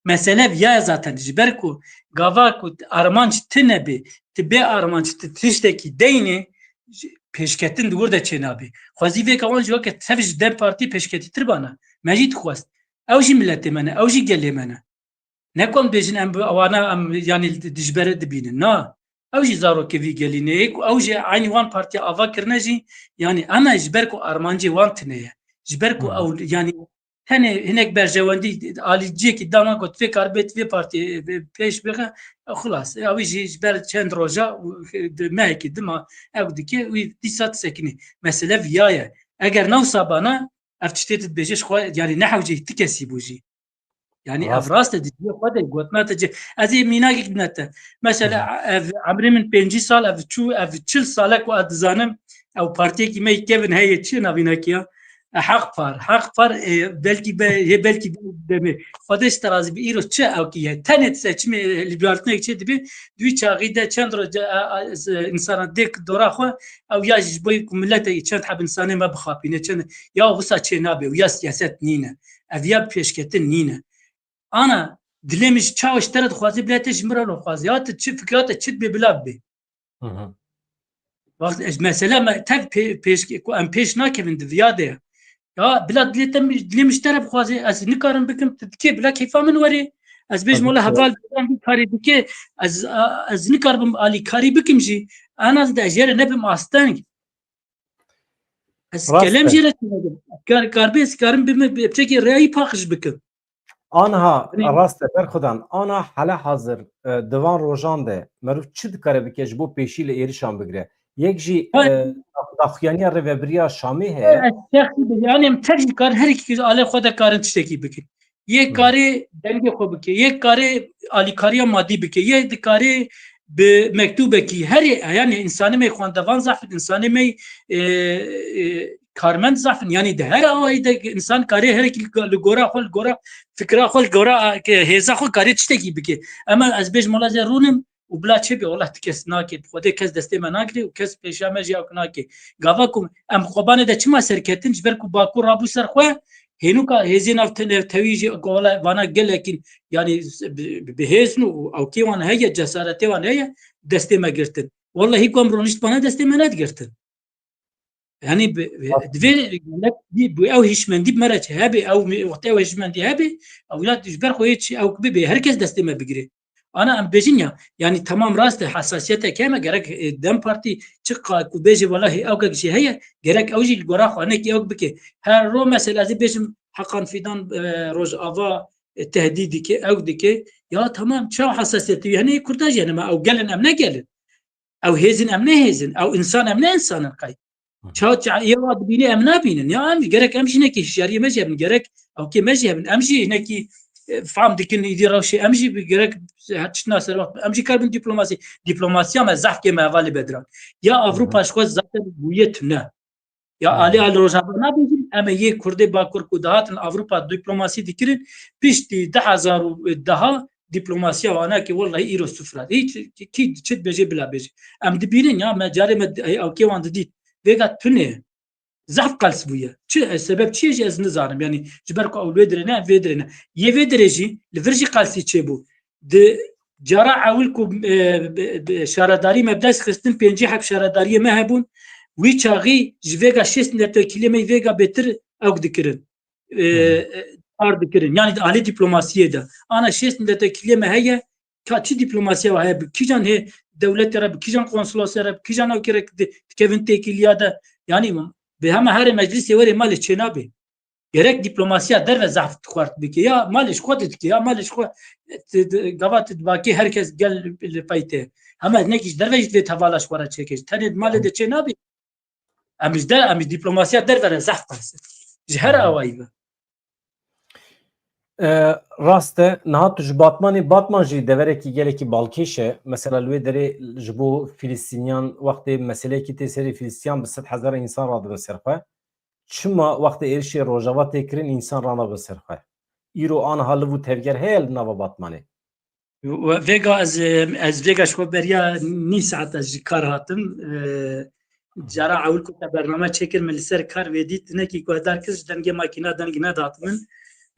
Mesele ya zaten ji ber ku gava ku armanc tune bê tu bê armanc tu tiştekî deynê peşketin dur da çenabi. Xwazi ve kavan jo ke tevj dem parti peşketi tırbana. Mecid xwast. Evji milleti mene, evji gelê mene. Nekom bejin em awana em yani dijbere dibinin. Na. Evji zarokê vî gelîne evji aynı wan partiya ava kirine jî yani ama ji ber ku armancê wan tune ye. Ji ber ku ew yani tenê hinek berjewendî alîciyekî dana got vê kar bêt vê partiyê pêş bixe xilas ew jî ji ber çend roja mehekî dima ew dike wî dîsa tisekînî. Mesele viya ye. Eger newsa bana ev tiştê dibêje ji xwe yani nehewcê ti kesî bû jî. Yani ev rast edici xwe gotna te ez ê mînakek bine te. Mesela ev emrê min 5 sal ev çû ev 40 salek ku ez dizanim ew partiyekî me kevin heye çi navînekiya حق par belki belki demi xwedeş terazî bi îro çi ew ki ye tenet seçimi liberalînek çi dibe dû çaxî de çend insana dêk dora xwe ew ya ji bo ku milletê çend heb insanê me bixapîne çend ya wisa çê nabe ya siyaset nîne ev ya pêşketin nîne ana dilê min ji çawa te re dixwazî biletê ji min re xwazî ya te çi fikrata çi bê bila bê mesela tev pêş ku em pêş nakevin di viya de ya bila dilê min ji te re bixwazî ez nikarim bikim dikê bila keyfa min werê ez bêjim wala heval karî dike ez nikaribim alîkarî bikim jî ana de jê re nebim asteng ez kelem jê re karbê karim bime çekî reyayî paqij bikim. Anha rast berxudan ana hala hazır divan rojan de merû çi dikare bike ji bo pêşî li êrişan bigire yek jî daxuyaniya rêveberiya Şamê heye yani em tek kar her iki ale xwe de karin tiştekî bikin yek karê dengê xwe bike yek karê alîkariya madî bike yek dikarê bi mektûbekî herê yani insanê me xwendevan zafin insanê me karmend zafin yani de her awayî de insan karê herekî li gora xwe li gora fikra xwe li gora hêza xwe karê tiştekî bike ama ez bêjim wala rûnim û bila çê bê wala ti kes nake xwedê kes destê me nakire û kes pêşa me jî ew nake gava ku em xwebanê de çima serketin ji ber ku bakur rabû ser xwe hênûka hêzên ev tewî jî wala vana gelekîn yani bi hêzin û ewkê wan heye cesaretê wan heye destê me girtin wallahî ku em ronîşt bana destê me nedgirtin yani divê bu ew hîşmendî mere hebe ew wextê ew hîşmendî hebe ewlat ji ber xwe çi ew bibe herkes destê me bigire ana em bêjin ya yani tamam rast hassasiyetek heme gerek dem partî çıqa ku bêje walahi ew jî heye gerek ew jî gora xwanekî ew bike her ro mesela ez bêjim heqan fidan rojava tehdîd dike ew dike ya tamam çawa hassasiyetî yani kurda jî yani ew gelin em ne gelin ew hêzin em ne hêzin ew insan em ne insanin qay çawa ya dibînê em nabînin ya em gerek em jî nekî hişyariyê me jî hebin gerek ew kê me jî hebin em jî nekî fam dikin îdî rewşê em jî gerek tişna ser em jî karbin diplomasiya me zehkê me hevalê bedran ya Avrupa ji xwe zaten bûye tune ya alê rojava nabêjin em yê Kurdê bakur ku dihatin Avrupa diplomasî dikirin piştî 2010 diplomasiya wanakê wallahî îro sıfır hiç çi bêje bila bêje em dibînin ya me carê me ewkê wan didît vêga tune zaf qels bûye çi sebeb çi jî ez nizanim yani ji ber ku ew wê dirêne vê dirêne yê vê dirê jî li vir jî qelsî çêbû di cara ewil ku şaredarî mebdes xistin pêncî hep şaredariyê me hebûn wî çaxî ji vêga şêst milletvekîlê me vêga bêtir ew dikirin ar dikirin yani alê diplomasiyê de ana şêst milletvekîlê me heye ka çi diplomasiya heye kîjan hê dewletê re kîjan konsolosya re kîjan ew kerek dikevin têkiliya de yani bi hema herê meclisê werê malê çê nabe gerek diplomasiya derve zaf xwart bike ya malê ji xwe dike ya malê ji xwe gava bakê herkes gel li peytê hema nekî ji derve jî vê hevala ji xwe re çêke tenê malê de çê nabe em jî diplomasiya derve re zaf qelsin ji her awayî ve rast e niha tu ji Batman jî deverekî gelekî balkêş e mesela li wê derê ji bo Filîstîniyan wextê meseleyekî tê serê Filîstiyan bi 100,000 însan radibin ser xwe çima wextê êrişê rojava tê kirin însan ranabin ser xwe îro aniha li vû tevger heye li nava Batmanê vêga ez vêga ji xwe beriya nî saet ez ji kar hatim cara ewil ku te bername çêkir min li ser kar vê dît nekî guhdar kir ji dengê makîna dengî nedat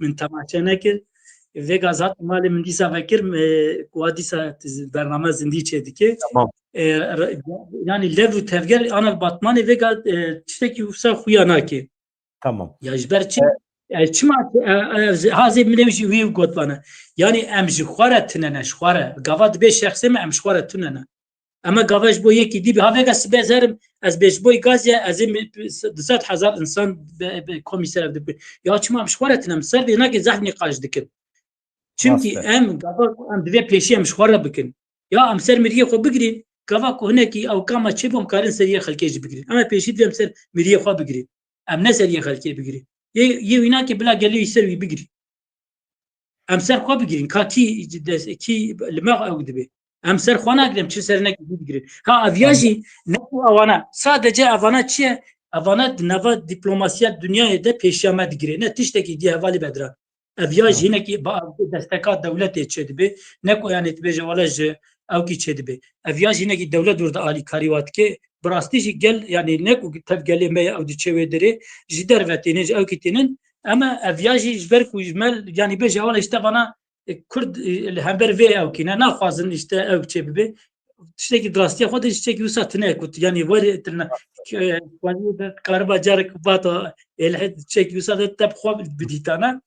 min temaşe nekir vêga zat malê min dîsa vekir ku dîsa bername zindî çê dike yani lev û tevger ana batmanê vega tiştekî wisa xuya nake. Tamam. Ya ji ber çi çima hazê milê jî wî gotbane. Yani em ji xwe re tunene, ji xwe re. Gava dibe şexsê me em ji xwe re tunene. Ama gava ji bo yekî dî havêga sibe zerim ez bê ji bo gaziya ez ê 200,000 insan komîser dibin. Ya çima em ji xwe re tunem ser vê nake zehnê qaj dikin. Çünkü Rast e. em gava em divê pêşî em ji xwe re bikin. Ya em ser miriyê xwe bigirîn, gava ku hinekî ew kama çêbûm karin seriye xelkê jî bigirîn. Em pêşî divê em ser miriyê xwe bigirîn. Em ne seriye xelkê bigirîn. Yê wî nake bila gelê wî ser wî bigirîn. Em ser xwe bigirîn. Ka kî li me ew dibe. Em ser xwe nagirin çi ser nekî bigirîn. Ha ev ya jî ne ku evana. Sadece evana çi ye? Evana di nava diplomasiya dünyayê de pêşiya me digire. Ne tiştekî diye hevalî vedira. Ev ya jî hinekî desteka dewletê çê dibe. Ne ku yanê dibêje wala ji ew kî çê dibe. Ev ya jî hinekî dewlet dûr di alîkarî wat dike. Bi rastî jî gel yani ne ku tev gelê me ye ew diçe wê derê ji derve têne ji ew kî tênin ama ev ya jî ji ber ku ji me yani bêje wala işte bana Kurd li hember vê ew kîne naxwazin işte ew çê bibe. Tiştekî drastiya xwe de ji tiştekî wisa tune ku yani werê tirine qariba carek bato êlihê tiştekî wisa de tep xwe bidîtane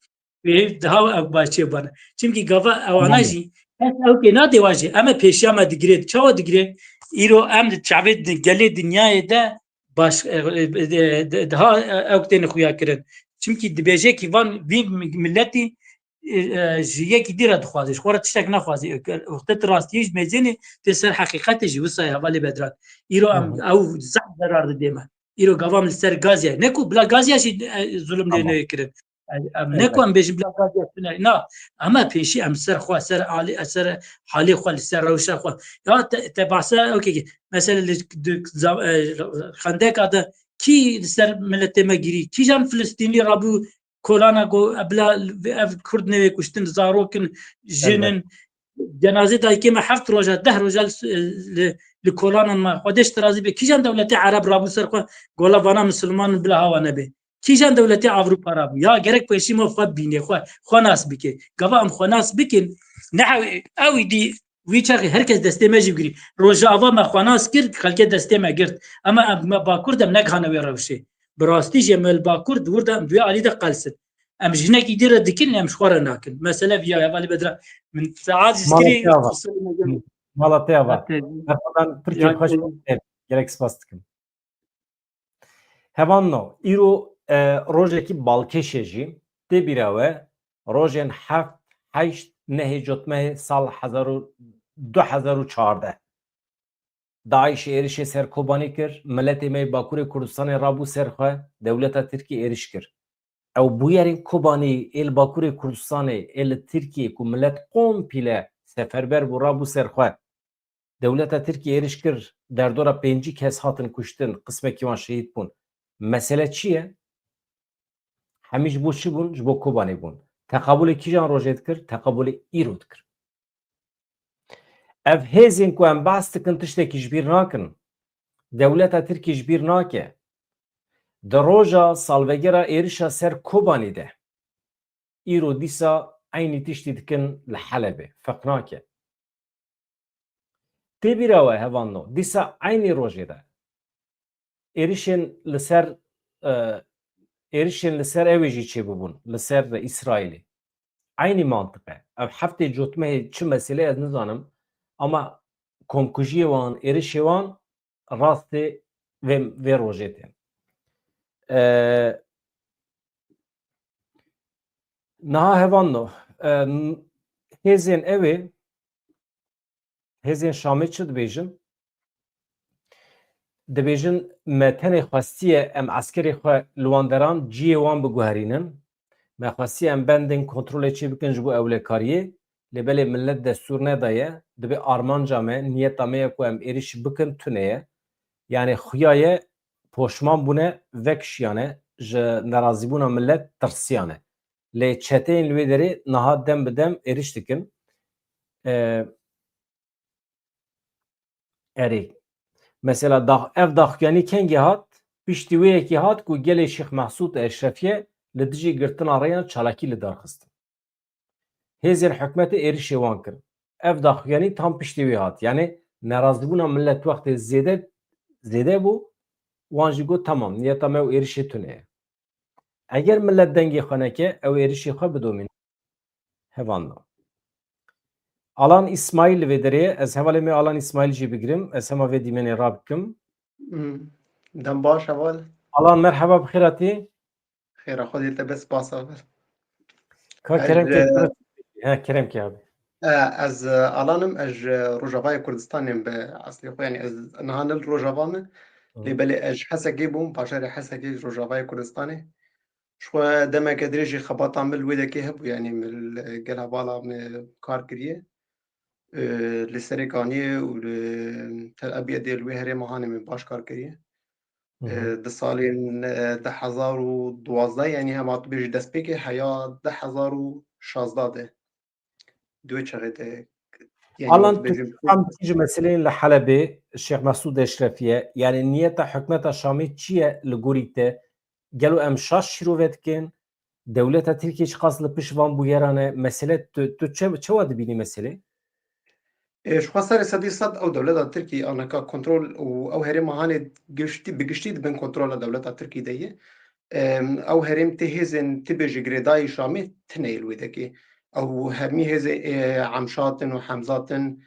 wê daha ew başê bane. Çimkî gava ewana jî kes ew kê nade wan jî em ê pêşiya me digire. Çawa digire? Îro em di çavê gelê dinyayê de baş daha ew têne xuya kirin. Çimkî dibêje ki van vî milletî ji yekî dî re dixwaze. Ji xwe re tiştek naxwazî. Wextê rastiyê ji mêzenê tê ser heqîqetê jî wisa hevalê vedran. Îro em ew zeh zerar dide me. Îro gavam li ser gaziya. Ne ku bila gaziya jî zulüm lê nekirin. Ne ku em bêjin bila gaziya tune. Na. Ama pêşî em ser xwe ser alî ser halê xwe li ser rewşa xwe. Ya te behsa okey. Mesela li xendeka de kî li ser milletê me girî? Kîjan Filistînî rabû kolana go ebla ev Kurd nevê kuştin zarokin jinin cenazê dayîkê me heft roja 10 roja li kolanan me xwedeş tirazî be kîjan dewletê Ereb rabû ser xwe gola vana Müslüman bila hawa nebe. Kîjan dewletê Avrupa rabû ya gerek pêşî me xwe bîne xwe nas bike. Gava em xwe nas bikin ne ew dî wî çaxê herkes destê me jî girî. Roja ava me xwe nas kir xelkê destê me girt. Ama em bakur dem neghane wê rewşê. Bi rastî jê me bakur dur da duya alî de qelsin. Em ji hinekî dî re dikin em ji xwe re nakin. Mesele vîya hevalî vedira. Min saat skirî Malatya var. Ben Türkiye kaç gerek spas dikim. Hevanno îro rojekî balkêşê jî tê bîra we rojên heft heşt nehê cotmehê sal 2014 Daişê êrişê ser Kobanî kir, milletê me Bakurê Kurdistanê rabû ser xwe, dewleta Tirkiye êriş kir. Ew bûyerên Kobanî ê li Bakurê Kurdistanê ê li Tirkiye ku millet komple seferber bû rabû ser xwe. Dewleta Tirkiye êriş kir, derdora 5 kes hatin kuştin, qismekî wan şehîd bûn. Mesele çi ye? Hemî ji bo çi bûn? Ji bo Kobanî bûn. Teqabûlê kîjan rojê dikir? Teqabûlê îro dikir. Ev hêzên ku em behs dikin tiştekî ji bîr nakin. Dewleta Tirkiye ji bîr nake. Di roja salvegera êrişa ser Kobanî de îro dîsa aynî tiştî dikin li Helebê. Feq nake. Tê bîra we hevanno dîsa aynî rojê de êrişên li ser ew ê jî çêbûbûn li ser İsraîlê. Aynî mantık e. Ev heftê cotmehê çi mesele ez nizanim ama komkujiyê wan êrişê wan rastê vê rojê tên. Niha hevanno hêzên ew hêzên Şamê çi dibêjin? Dibêjin me tenê xwestiye em eskerê xwe li wan deran ciyê wan biguherînin. Me xwestiye em bendên kontrolê çê bikin ji bo ewlekariyê. Lêbelê millet destûr nedaye. Dibe armanca me, niyeta me ye ku em êriş bikin tune ye. Yani xuya ye poşman bûne vekşiyane ji nerazîbûna millet tirsiyane. Lê çeteyên li wê derê niha dem bi dem êriş dikin. Erê. Mesela ev daxuyanî kengî hat, piştî wê yekî hat ku gelê Şêx Mehsûd Eşrefiye li dijî girtina rêyan çalakî li darxistin. Hêzên hikûmetê êrişê wan kirin. Ev daxuyanî tam piştî wê hat. Yani narazibûna millet wextê zêde bû wan jî got tamam niyeta me û êrişê tune ye. Eger millet dengê xwe neke ew êrişê xwe bidomîne. Hevanda. Alan İsmail li vê derê ez hevalê me Alan İsmail jî bigirim. Ez hema vê dîmenê rabikim. دم باش اول Alan merheba bi xêr hatî. خیر خودی te bes pas اول Ka keremkê he keremkê abi. از الانم از روجاوای کردستانم به اصلی خو یعنی از نهانل روجاوام لبلی اج حسگی بوم باشر حسگی روجاوای کردستانه شو دما کدریجی خبط عمل ودا که هب یعنی من گلا بالا من کار کریه لسرکانی و تل ابيض الوهري مهانه من باش کار کریه ده سالين 2012 يعني هم عطبيج دسبيكي حياة 2016 دوی چقدر yani Alan tu bejim hem tîjî meseleyên li Helebê Şeyx Mesûd Eşrefiye yani niyeta hikûmeta Şamê çi ye li gorî te gelo em şaş şîrove dikin dewleta Tirkiye çi qas li pişt van bûyerane mesele tu çawa dibînî meselê? شو صار سدي صد او دولة تركي انا كنترول او هرم هاني گشتي بگشتي بن كنترول دولة تركي دي او هرم تهزن تبج جريداي شامي تنيل ويدكي او همي هز عمشاتن وحمزاتن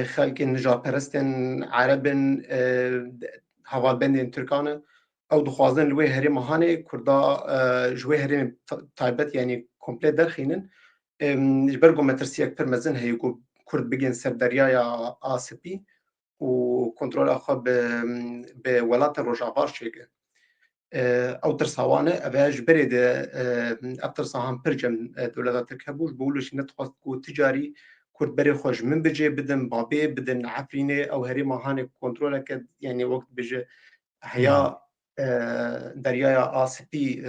خلق نجار پرستن عربن هوالبندن ترکانه او دخوازن لوی هرم هاني كردا جوي هرم تايبت يعني كومبليت درخينن جبرگو مترسيك پرمزن هيگو کرد بگین سر دریای آسپی و کنترل آخوا به ولات روجاوار شیگه او ترساوانه اوش برید اب ترساهم پرجم دولت ترکبوش بولوش نتخواست کو تجاری کرد بری خوش من بجه بدن بابی بدن عفرینه او هری ماهانه کنترل کد یعنی وقت بجه حیا دریای آسپی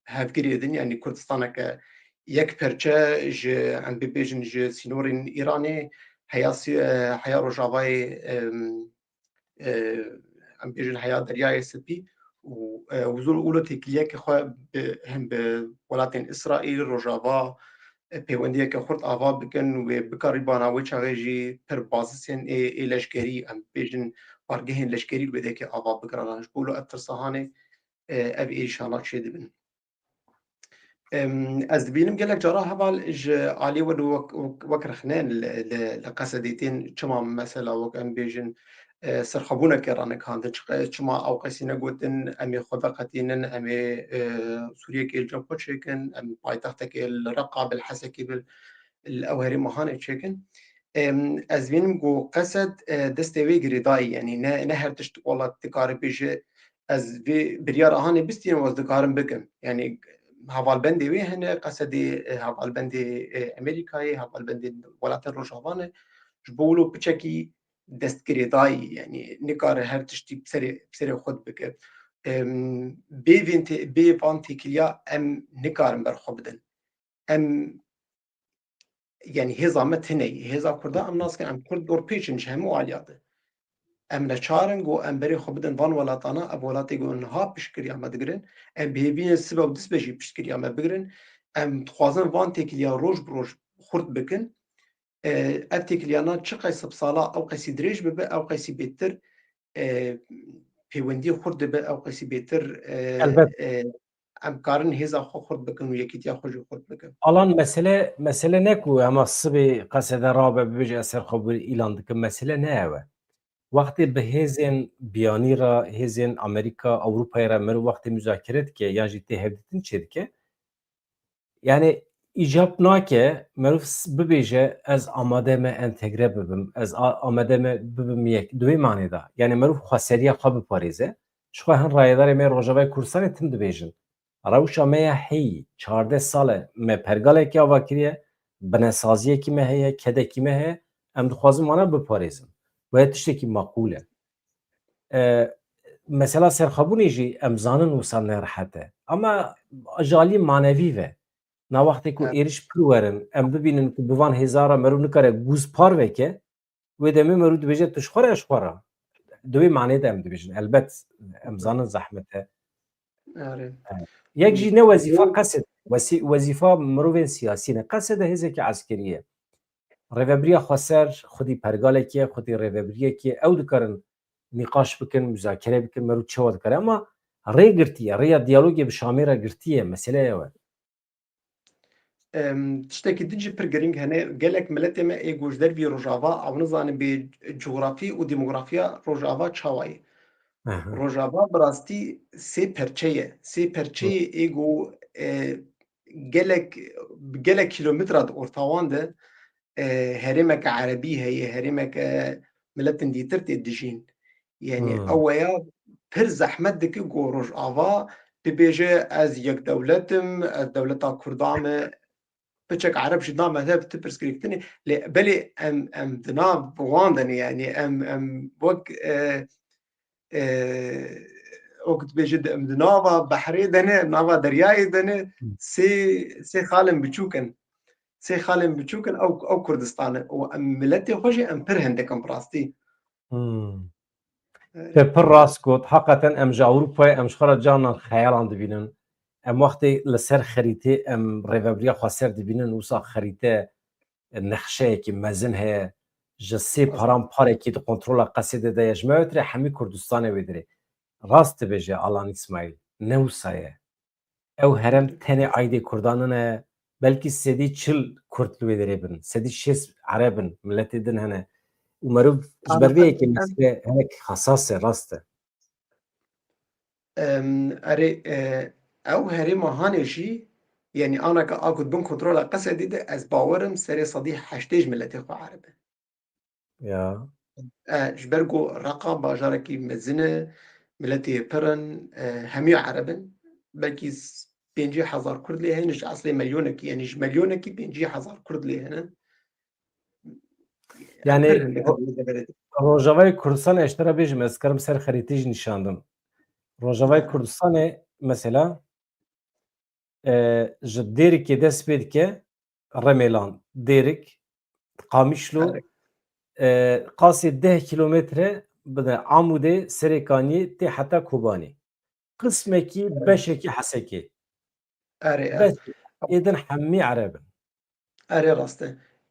هفگیری دن یعنی کردستانه که یک پرچه جه ام ببیجن جه سینورین ایرانی حیا روجاوای ام ببیجن حیا دریای سپی و وزول اولو تکلیه که خواه هم به ولاتین اسرائیل روجاوا پیوندیه که خورد آوا بکن و بکاری باناوی چاگه جی پر بازسین ای لشکری ام ببیجن بارگهین لشکری بده که آوا بکرانش بولو اترساهانه او ایشانا چه دبن از دبینم گلک جارا هوال ج عالی و وکر خنان لقصدیتین چما مثلا وک ام بیجن سرخبونه کرانه کاند چما او قسینه گوتن امی خفقتینن امی سوریه که الجنب چکن ام پایتخت که الرقاب الحسکی بال الاوهری مهانه چکن از بینم گو قصد دستوی گریدای یعنی نه هر تشت والله تکار بیجه از بریار هانه بستین واز دکارم بکن یعنی هوالبندی وی هنه قصدی هوالبندی امریکایی هوالبندی ولات روجاوانه جبولو بچکی دستگیری یعنی نکار هر تشتی بسر خود بکر بی وانتی کلیا ام نکارم بر خود بدن ام yani hezammet hene heza kurda am nas ام kurd dor پیچن همو عالیاته ام نچارن گو ام بری خو بدن وان ولاتانا اب ولاتی گو انها پشکری ام دگرن ام بهبین سبب دس بجی پشکری ام بگرن ام خوازن وان تکلیا روج بروج خرد بکن اب تکلیانا چه قیسب سالا او قیسی دریج به او قیسی بهتر پیوندی خرد به او قیسی بهتر ام کارن هزا خو خرد بکن و یکیتیا خو خرد بکن Alan mesele ne ku ama sıbı kasede rabe bije eser kabul ilan dikin mesele ne eve? Vakti bi hêzên biyanî ra hêzên Amerika Ewropayê ra mir wextê müzakere dike yan jî tê hevdîtin çê dike yani îcab nake merov bibêje ez amade me entegre bibim ez amade me bibim yek duê manê da yani merov xweseriya xwe biparêze ji xwe hin rayedarê me Rojavayê Kurdistanê tim dibêjin rewşa me ya heyî 14 sal e me pergalekî ava kiriye binesaziyekî me heye kedekî me heye em dixwazin wana biparêzin ve tiştekî maqûl e mesela serxebûnê jî em zanin wisa nerehet e ama ajalî manevî ve navextê ku êriş pir werin em bibînin ku bi van hêzara merû nikare gûzpar veke wê demê merû dibêje tu ji xwe re ji xwe re di wê manê de em dibêjin elbet em zanin zehmet e yek jî ne wezîfa qesed wezîfa mirovên siyasî ne qesed hêzekî eskerî ye ڕێڤەبریە خۆسەر خودی پەرگالێکیە خودی ڕێڤەبریەکی ئەو دکارن نیقاش بکەن مزاکرە بکەن مەرو چەوە دکارە ئەمە ڕێگرتیە ڕێیا دیالۆگی بشامێرە گرتیە مەسلەیەوە tiştekî din jî pir giring hene gelek milletê me ê goşdervî Rojava ew nizanin bê coğrafî û demografiya Rojava çawa ye. Rojava bi rastî sê perçe ye. Sê perçeyê ê got gelek kîlometra di ortawan de herêmeke erebî heye herêmeke milletin dîtir tê dijîn. Yani ew ya pir zehmet dike got Rojava bibêje ez yek dewletim ez dewleta Kurda me piçek Ereb ji nav me hebe tu pirsgirêktinê lê belê em di nav wan de ne yani em wek wek dibêje em di nava behrê de ne nava deryayê de ne sê xalên biçûk in sê xalên biçûk in ew Kurdistan e û em milletê xwe jî em pir hindek in bi rastî te pir rast got heqeten em ji Ewropayê em ji xwe re canan xeyalan dibînin em wextê li ser xerîtê em rêveberiya xweser dibînin wisa xerîte nexşeyekî mezin heye ji sê paran parekî di kontrola Qesedê de ye ji me wetirê hemî Kurdistanê wê dirê rast dibêje Alan İsmaîl ne wisa ye ew herem tenê aydê Kurdanin e belkî sedî çil Kurd li wê dirê bin sedî şêst Ereb in milletê din hene û merov ji ber vê yekê mesele hinek hesas e rast e erê ew herêma Hanê jî yani anaka a ku bin kontrola Qesedê de ez bawerim serê sedî heştê ji milletê xwe Ereb e ya ji ber ku Reqa bajarekî mezin e milletê pir in hemî Ereb in belkî pêncî hezar Kurd lê hene ji eslê milyonekî yani ji milyonekî pêncî hezar Kurd lê hene yani pir hindek in deverê de Rojavayê Kurdistanê ez te re bêjim ez karim ser xerîtê jî nîşandim Rojavayê Kurdistanê mesela ji Dêrikê dest pê dike Remelan Dêrik Qamişlo qasê 10 kilometre bide Amûdê serê Kaniyê tê heta Kobanî qismekî beşekî Hesekê erê beş êdin hemî Ereb in erê rast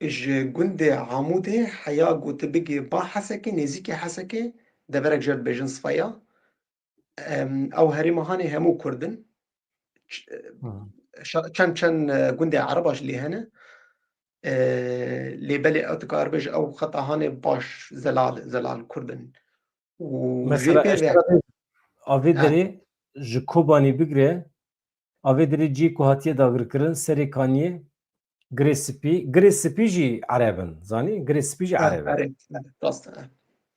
e ji gundê Amûdê heya gotibigê ba Hesekê nêzîkî Hesekê deverek jê dibêjin Sfeya ew herêma Hanê hemû Kurd in çend gundê Ereba jî lê hene lê belê ew dikare bêje ew xeta Hanê baş zelal Kurd in û jê mesela pê ez ve te re bêjim avê derê ji Kobanî bigire avê derê cî ku hatiye dagirkirin serê Kaniyê girê spî jî Ereb in zanî girê spî jî Ereb e erê rast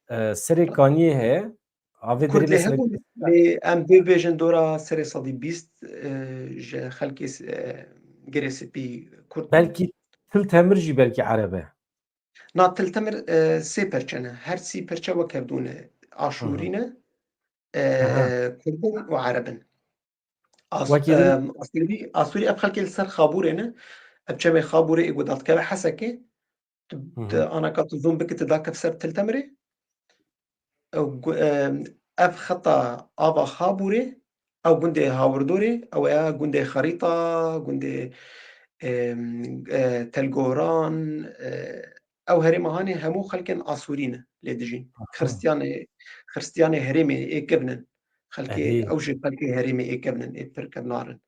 e serê Kaniyê heye avê derê Kurd lê mesela hebûn lê em bêbêjin dora serê sedî bîst ji xelkê girê spî Kurd bûn belkî Til Temir jî belkî Ereb e Na Tiltemir sê perçe ne her sî perçe wek hevdûne Aşûrî ne Kurdin û Ereb in wekî din Asûrî ev xelkê li ser Xaborê ne ev çemê Xaborê ê got datkeve Hesekê tu anaka tu zûm bikî tu dakev ser Tiltemirê ev xeta ava Xaborê ew gundê Hawirdorê ew ya gundê Xerîta gundê Telgoran ew herêma Hanê hemû xelkên Asûrî ne lê dijîn Xristiyanê herêmê ê kevnin xelkê ew jî xelkê herêmê ê kevnin ê pir kevnarin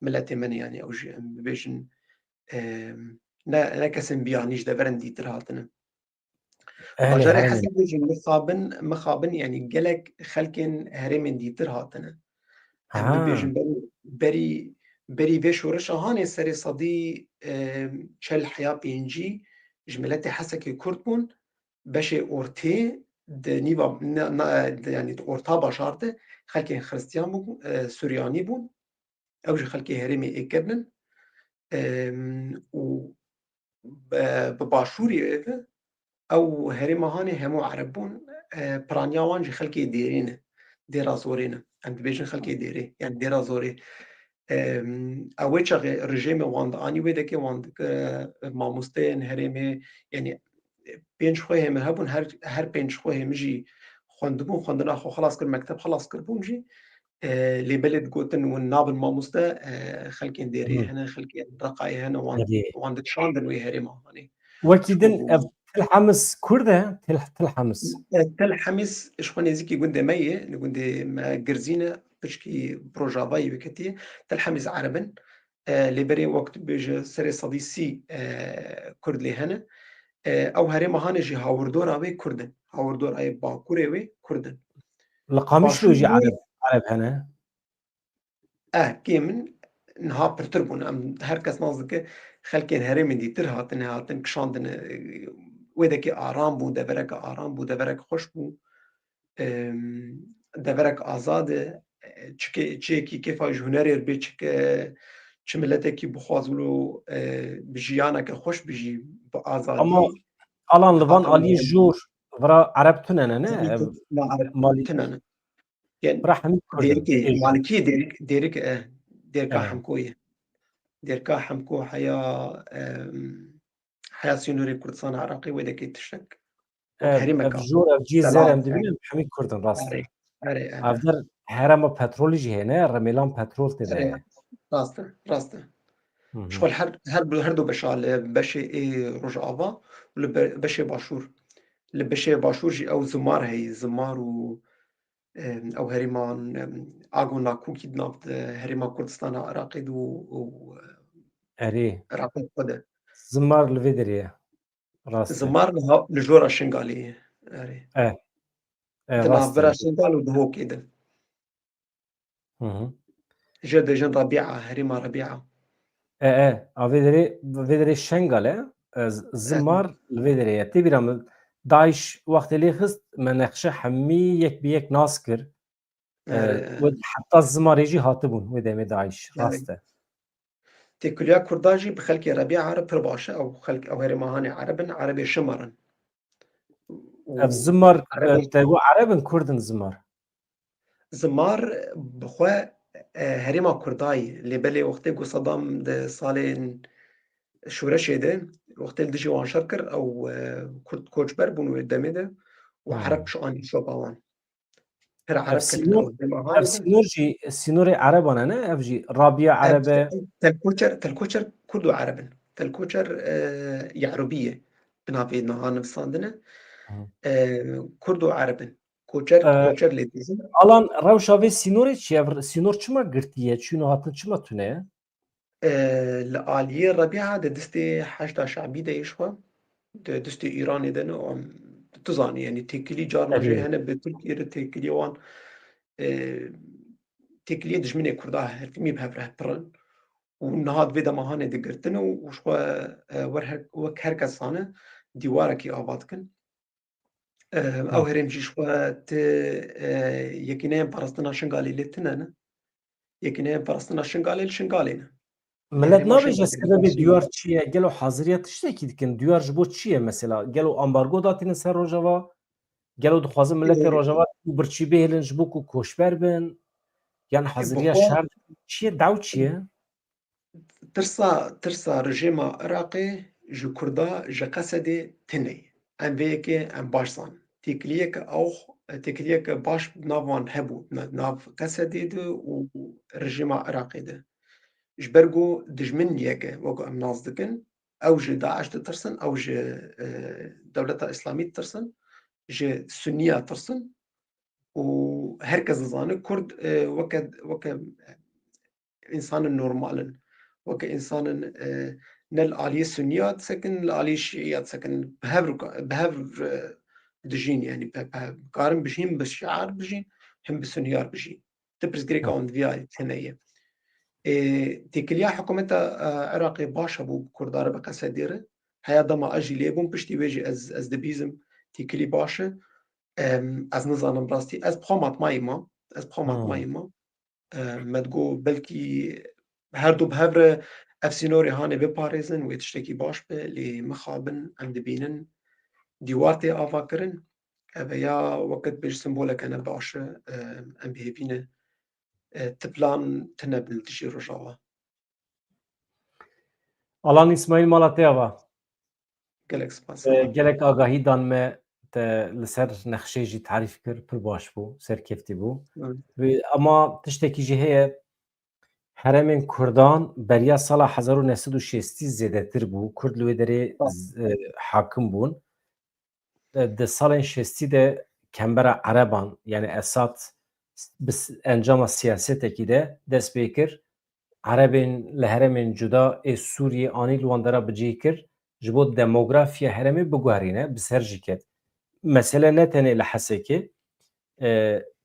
milletê me ne yani ew jî em bibêjin ne kesên biyanî ji deverên dîtir hatine bajarê Hesekê jî mixabin yani gelek xelkên herêmên dîtir hatine em bibêjin berî vê şoreşa Hanê serê sedî çel heya pêncî ji milletê Hesekê Kurd bûn beşê ortê di nîva yani di orta bajar de xelkên Xristiyan bûn Suryanî bûn ew jî xelkê herêmê ê kevnin û bi başûrê de ew herêma Hanê hemû Ereb bûn piraniya wan jî xelkê dêrê ne dêra zorê ne em dibêjin xelkê dêrê yani dêra zorê ew wê çaxê rejêmê wan di anî wê dike wan dike mamosteyên herêmê yani pênc xwehê me hebûn her pênc xwehê min jî xwendibûn xwendina xwe xelas kir mekteb xelas kirbûn jî lê belê digotin hûn nabin mamoste xelkên dêrê hene xelkên Reqayê hene wan dikişandin wê herêma Hanê وكيدن تل حمص كرده تل حمص تل حمص شخو نزيكي قندي مية قندي ما قرزينة بشكي بروجافاي وكتي تل حمص عربا لبري وقت بيج سري صديسي كرد لي هنا او هري مهاني جي هاوردور اوي كردن هاوردور اي باكوري وي كردن لقامش لو يجي عرب هنا كيمن نها برتربون ام herkes nazike xelkên herêmên dîtir hatin kişandin wêdekî aram bû deverek aram bû deverek xweş bû deverek azad e çiyekî kêfa ji hunerê bê çi milletekî bixwazibû bi jiyaneke xweş bijî bi azadî ama alan livan alî jûr vira Arab tunene ne malî tunene yani vira hemî kurdin malikî derka hemkoyê derka hemko heya Sînorê Kurdistan Iraqê wêdekî tiştek ev jûr ev cî zer em dibînin hemî kurdin rast e ev der herema petrolî jî hene remêlan petrol tê de rast e şol her du beşa li beşê Rojava û li beşê Başûr li beşê Başûr jî ew zimar heye zimar û ew herêman Ago Nakûkî di nav herêma Kurdistana Iraqê de û erê Iraqê xwe de zimar li vê derê ye rast e zimar li jora Şingalê ye erê di rast navbera Şingal û di Hokê de jê dijin Rabîa herêma Rabîa avê derê Şengal e zimar li vê derê ye tê bîra min Daeş wextê lê xist me nexşe hemî yek bi yek nas kir heta zimarê jî hatibûn wê demê Daeş rast e Têkiliya Kurda jî bi xelkê Rabîa re pir baş e ew herêmahanê Arab in Erebê şimar in ev zimar te got Arab in Kurd in zimar zimar bixwe herêma Kurdayê lêbelê wextê ku Sedam di salên şûreşê de wextê li dijî wan şer kir ew Kurd koçber bûn wê demê de û hereb çi anî şopa wan pir Ereb ketin ew herêmahanê ev sînorê Ereban e ne ev jî Rabîa Ereb e telkoçer Kurd û Ereb in telkoçer Yeعrûbî ye bi navê niha nivîsandine Kurd û Ereb in koçer lê dîzin alan rewşa vê sînorê çi ye ev sînor çima girtiye çûno hatin çima tune ye li aliyê Rabîa di distê heşda şebî de yê xwe di distê Îranê de ne tu zanî yanî têkilî carna jê hene bi Tirkiyê re têkiliyê wan têkiliyê dijminê Kurda herkimî bi hev re pirin û niha divê demahanê digirtin û xwe wek herkes zane dîwarekî ava dikin ew herêm jî xwe ti yekîneyên parastina Şingalê lê tune ne yekîneyên parastina Şingalê li Şingalê ne millet nabêje sebebê diyar çi ye gelo haziriya tiştekî dikin diyar ji bo çi ye mesela gelo ambargo datînin ser Rojava gelo dixwazin milletê Rojava birçî bihêlin ji bo ku koçber bin yan haziriya şer çi ye dew çi ye tirsa rejîma Iraqê ji Kurda ji Qesedê tune ye em vê yekê em baş zanin têkiliyeke baş nav wan hebû nav Qesedê de û rejîma Iraqê de ji ber ku dijmin yeke wekû em nas dikin ew ji Daeş ditirsin ew ji Dewleta Îslamî ditirsin ji Sunniya tirsin û herkes dizane Kurd weke însanên normal in weke însanên ne li aliyê Sunniya disekin li aliyê Şîîya disekin bi hev dijîn yanî karin bijîn bi şiar bijîn him bi Sunniyar bijîn ti pirsgirêka wan diviya tune ye têkiliya hikûmeta Iraqê baş hebû Kurda re bi Qesedê re heya dema ez jî lêbûm piştî wê jî ez dibîzim têkilî baş e ez nizanim rastî ez bixwe matmayî ma me digot belkî her du bi hev re ev sînorê hane biparêzin wê tiştekî baş be lê mixabin em dibînin dîwar tê ava kirin ev ya weket bêj simboleke ne baş e em bihêvîne ti plan tune bin li dijî Rojava alan İsmail mala te ava gelek spas gelek agahî dan me te li ser nexşê jî tarîf kir pir baş bû serkeftî bû ama tiştekî jî heye Heremên Kurdan beriya sala 1960 zêdetir bû. Kurd li wê derê hakim bûn. Di salên 60 de kembera Ereban yani Esad bi encama siyasetekî de dest pê kir. Erebên li heremên cuda ê Sûriyê anî li wan dera bicih kir ji bo demografiya heremê biguherîne bi ser jî ket. Mesele ne tenê li Hesekê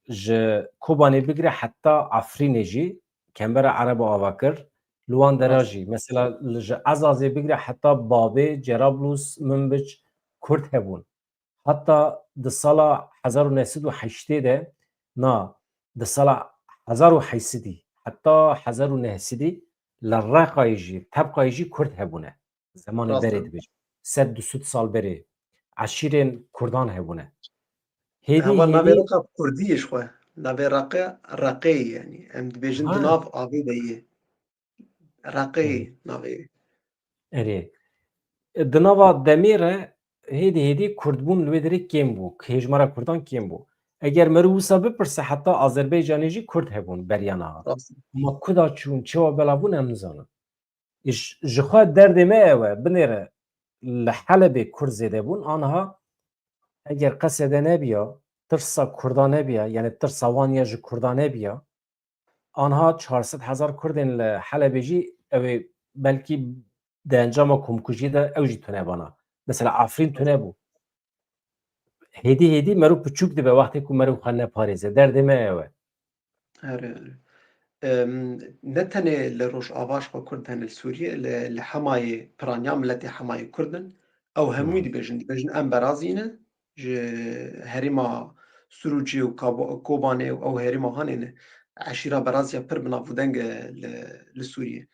ji Kobanê bigire heta Efrînê jî kembera Ereba ava kir. Li wan dera jî mesela ji Ezazê bigire heta Babê, Cerablus, Minbic Kurd hebûn. Hatta di sala 1980 de na di sala 1800 heta 1900 li Reqayê jî Tebqayê jî Kurd hebûne. Zemanê berê dibêjim. Sed du sal berê eşîrên Kurdan hebûne. Hêdî هوا ناوی hêdî رقا کردیش خواه ناوی رقا رقی یعنی ام دبیجن ha دناف آبی دیه رقی erê ناوی erê. Di nava demê re hêdî Kurdbûn li wê derê kêm bû. Hêjmara Kurdan kêm bû. Eger merû wisa bipirse heta Azerbaycanê jî Kurd hebûn beriya niha. راست Ma kuda çûn çawa belavbûn em nizanin. Ji xwe derdê me ew e binêre li Helebê Kurd zêde bûn aniha eger qesede nebiya tirsa Kurda nebiya yani tirsa wan ya ji Kurda nebiya aniha 400,000 Kurdên li Helebê jî ew ê belkî di encama komkujiyê de ew jî tune bana. Mesela Afrîn tune bû. Hêdî merû piçûk dibe wextê ku merû xwe neparêze. Derdê me ew e. هر نتنه لروش آواش خو کردن سوریه لحمای پرانیا ملت حمای کردن او هموی دی بجن ام برازینه ج هریما سروجی و کوبانه او هریما هانینه عشیره برازیا پر بنافودنگ لسوریه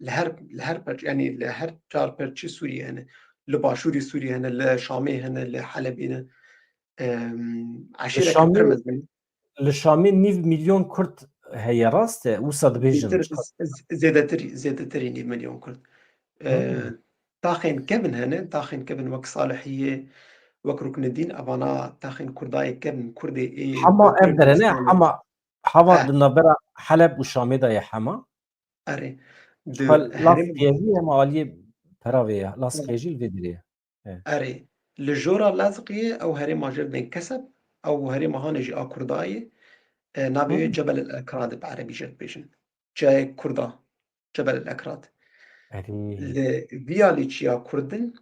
لهر پر يعني لهر چار پرچی سوریه هنه لباشوری سوریه هنه لشامی هنه لحلبینه Li عشیره که پر Şamê مزمن li Şamê nîv milyon Kurd heye rast e wisa dibêjin زيادتري نيف مليون كرد تاخين كبن هنا تاخين كبن وك صالحية وك ركن الدين أبانا تاخين كرداي كبن كردي إيه hema بكل ev derene كردستان heva ها di navbera Heleb û Şamê de ye hema. أري Xwe هرم laskiye jî hema aliyê peravê ye. Laskiye jî li vê derê ye. أري لجورا لازقية أو هرم ماجر بين كسب أو هرم هانجي كرداي نابي جبل الأكراد بعربي جد بيجن جاي كردا جبل الأكراد Erê. لفياليتشيا كردن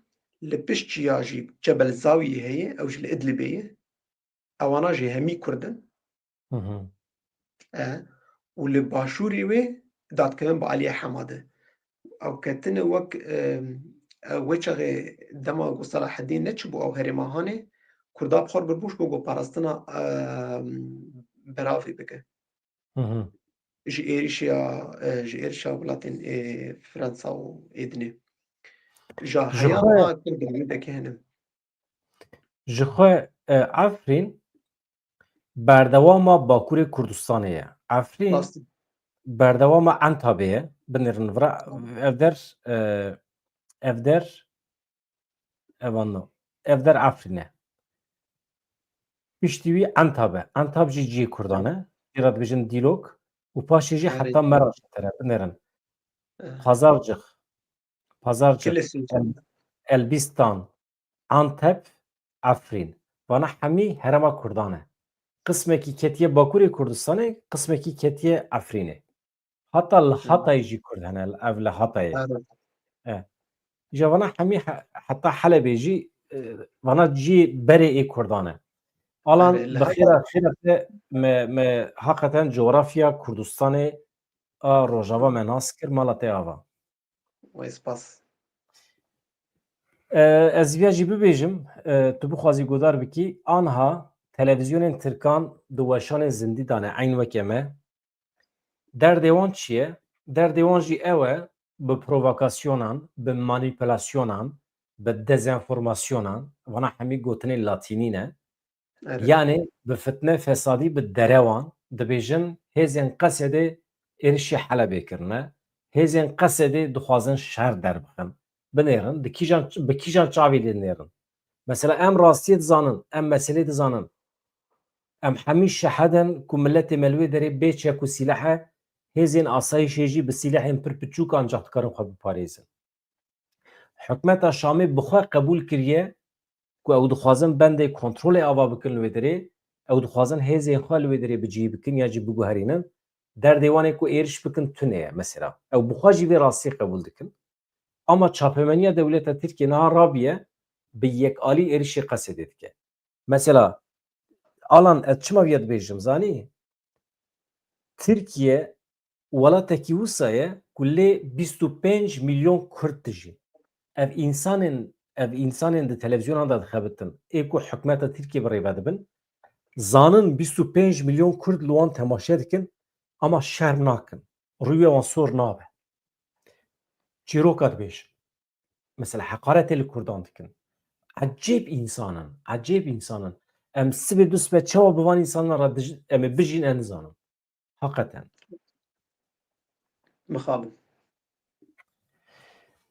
لبشتشيا جي جبل زاوية هي أو جي الإدلبية أوانا جي همي كردن ولباشوري وي دات كمان بعليا حمادة أو كتن وك وچغي دما صلاح الدين نتشبو أو هرماهاني كردا بخور بربوش بوغو باراستنا برافي بك جي إيرشيا ولاتين فرنسا و إدني جا Ji حيام xwe كردن دكي هنم ji xwe Efrîn berdewama Bakurê Kurdistanê ye. Efrîn راستي berdewama Entabê ye. Binêrin vira ev der ev der Efrîn e. Piştî wî Entab e. Entab jî ciyê Kurdan e. Îra dibêjin Dîlok û paşê jî أري heta Meraş tere binêrin. Pazarcık, كل سنة Elbistan, Antep, Efrîn. Vana hemî herema Kurdan e. Qismekî ketiye Bakurê Kurdistanê, qismekî ketiye Efrînê. Heta li Hatayê jî Kurd hene, ev li Hatayê. Ji vana hemî heta Helebê jî vana ciyê berê ê Kurdan e. Alan bi xêra te me heqeten coğrafya Kurdistanê a Rojava me nas kir mala te ava. ويسباس Ez vê jî bibêjim tu bixwazî godar bikî aniha televizyonên Tirkan di weşanê zindî dane eyn weke me. Derdê wan çi ye? Derdê wan jî ew e bi provokasyonan, bi manîpulasyonan, bi dezenformasyonan vana hemî gotinê latînî ne. Yani bi fitne fesadî bi derewan dibêjin hêzên Qesedê êrişî Helebê kirine. Hêzên Qesedê dixwazin şer derbixin. Binêrin bi kîjan çavê lê nêrin. Mesela em rastiyê dizanin, em meselê dizanin. Em hemî şehedin ku milletê me li wê derê bê çek û sîlehe hêzên asayişê jî bi silahên pir piçûkan cih dikarin xwe biparêzin. Hikûmeta Şamê bi xwe qebûl kiriye ku ew dixwazin bendê kontrolê ava bikin li wê derê, ew dixwazin hêzên xwe li wê derê bicihî bikin ya jî biguherînin, derdê wan ê ku êriş bikin tune ye mesela. Ew bi xwe jî vê rastî qebûl dikin. Ama çapemeniya dewleta Tirkiye niha rabiye bi yekalî êrişê Qesedê dike. Mesela alan ez çima vê dibêjim zanî? Tirkiye welatekî wisa ye ku lê 25 milyon Kurd dijî. Ev insanên di televizyonan da dixebitin ê ku hikûmeta Tirkiye bi rêve dibin, zanin 25 milyon Kurd li wan temaşe dikin ama şerm nakin. Rûyê wan sor nabe. Çîroka dibêjin. Mesela heqaretê li Kurdan dikin. Ecêb insanin. Em sibê du sibê çawa bi van insanan re em ê bijîn em nizanin. Hakikaten. مخابن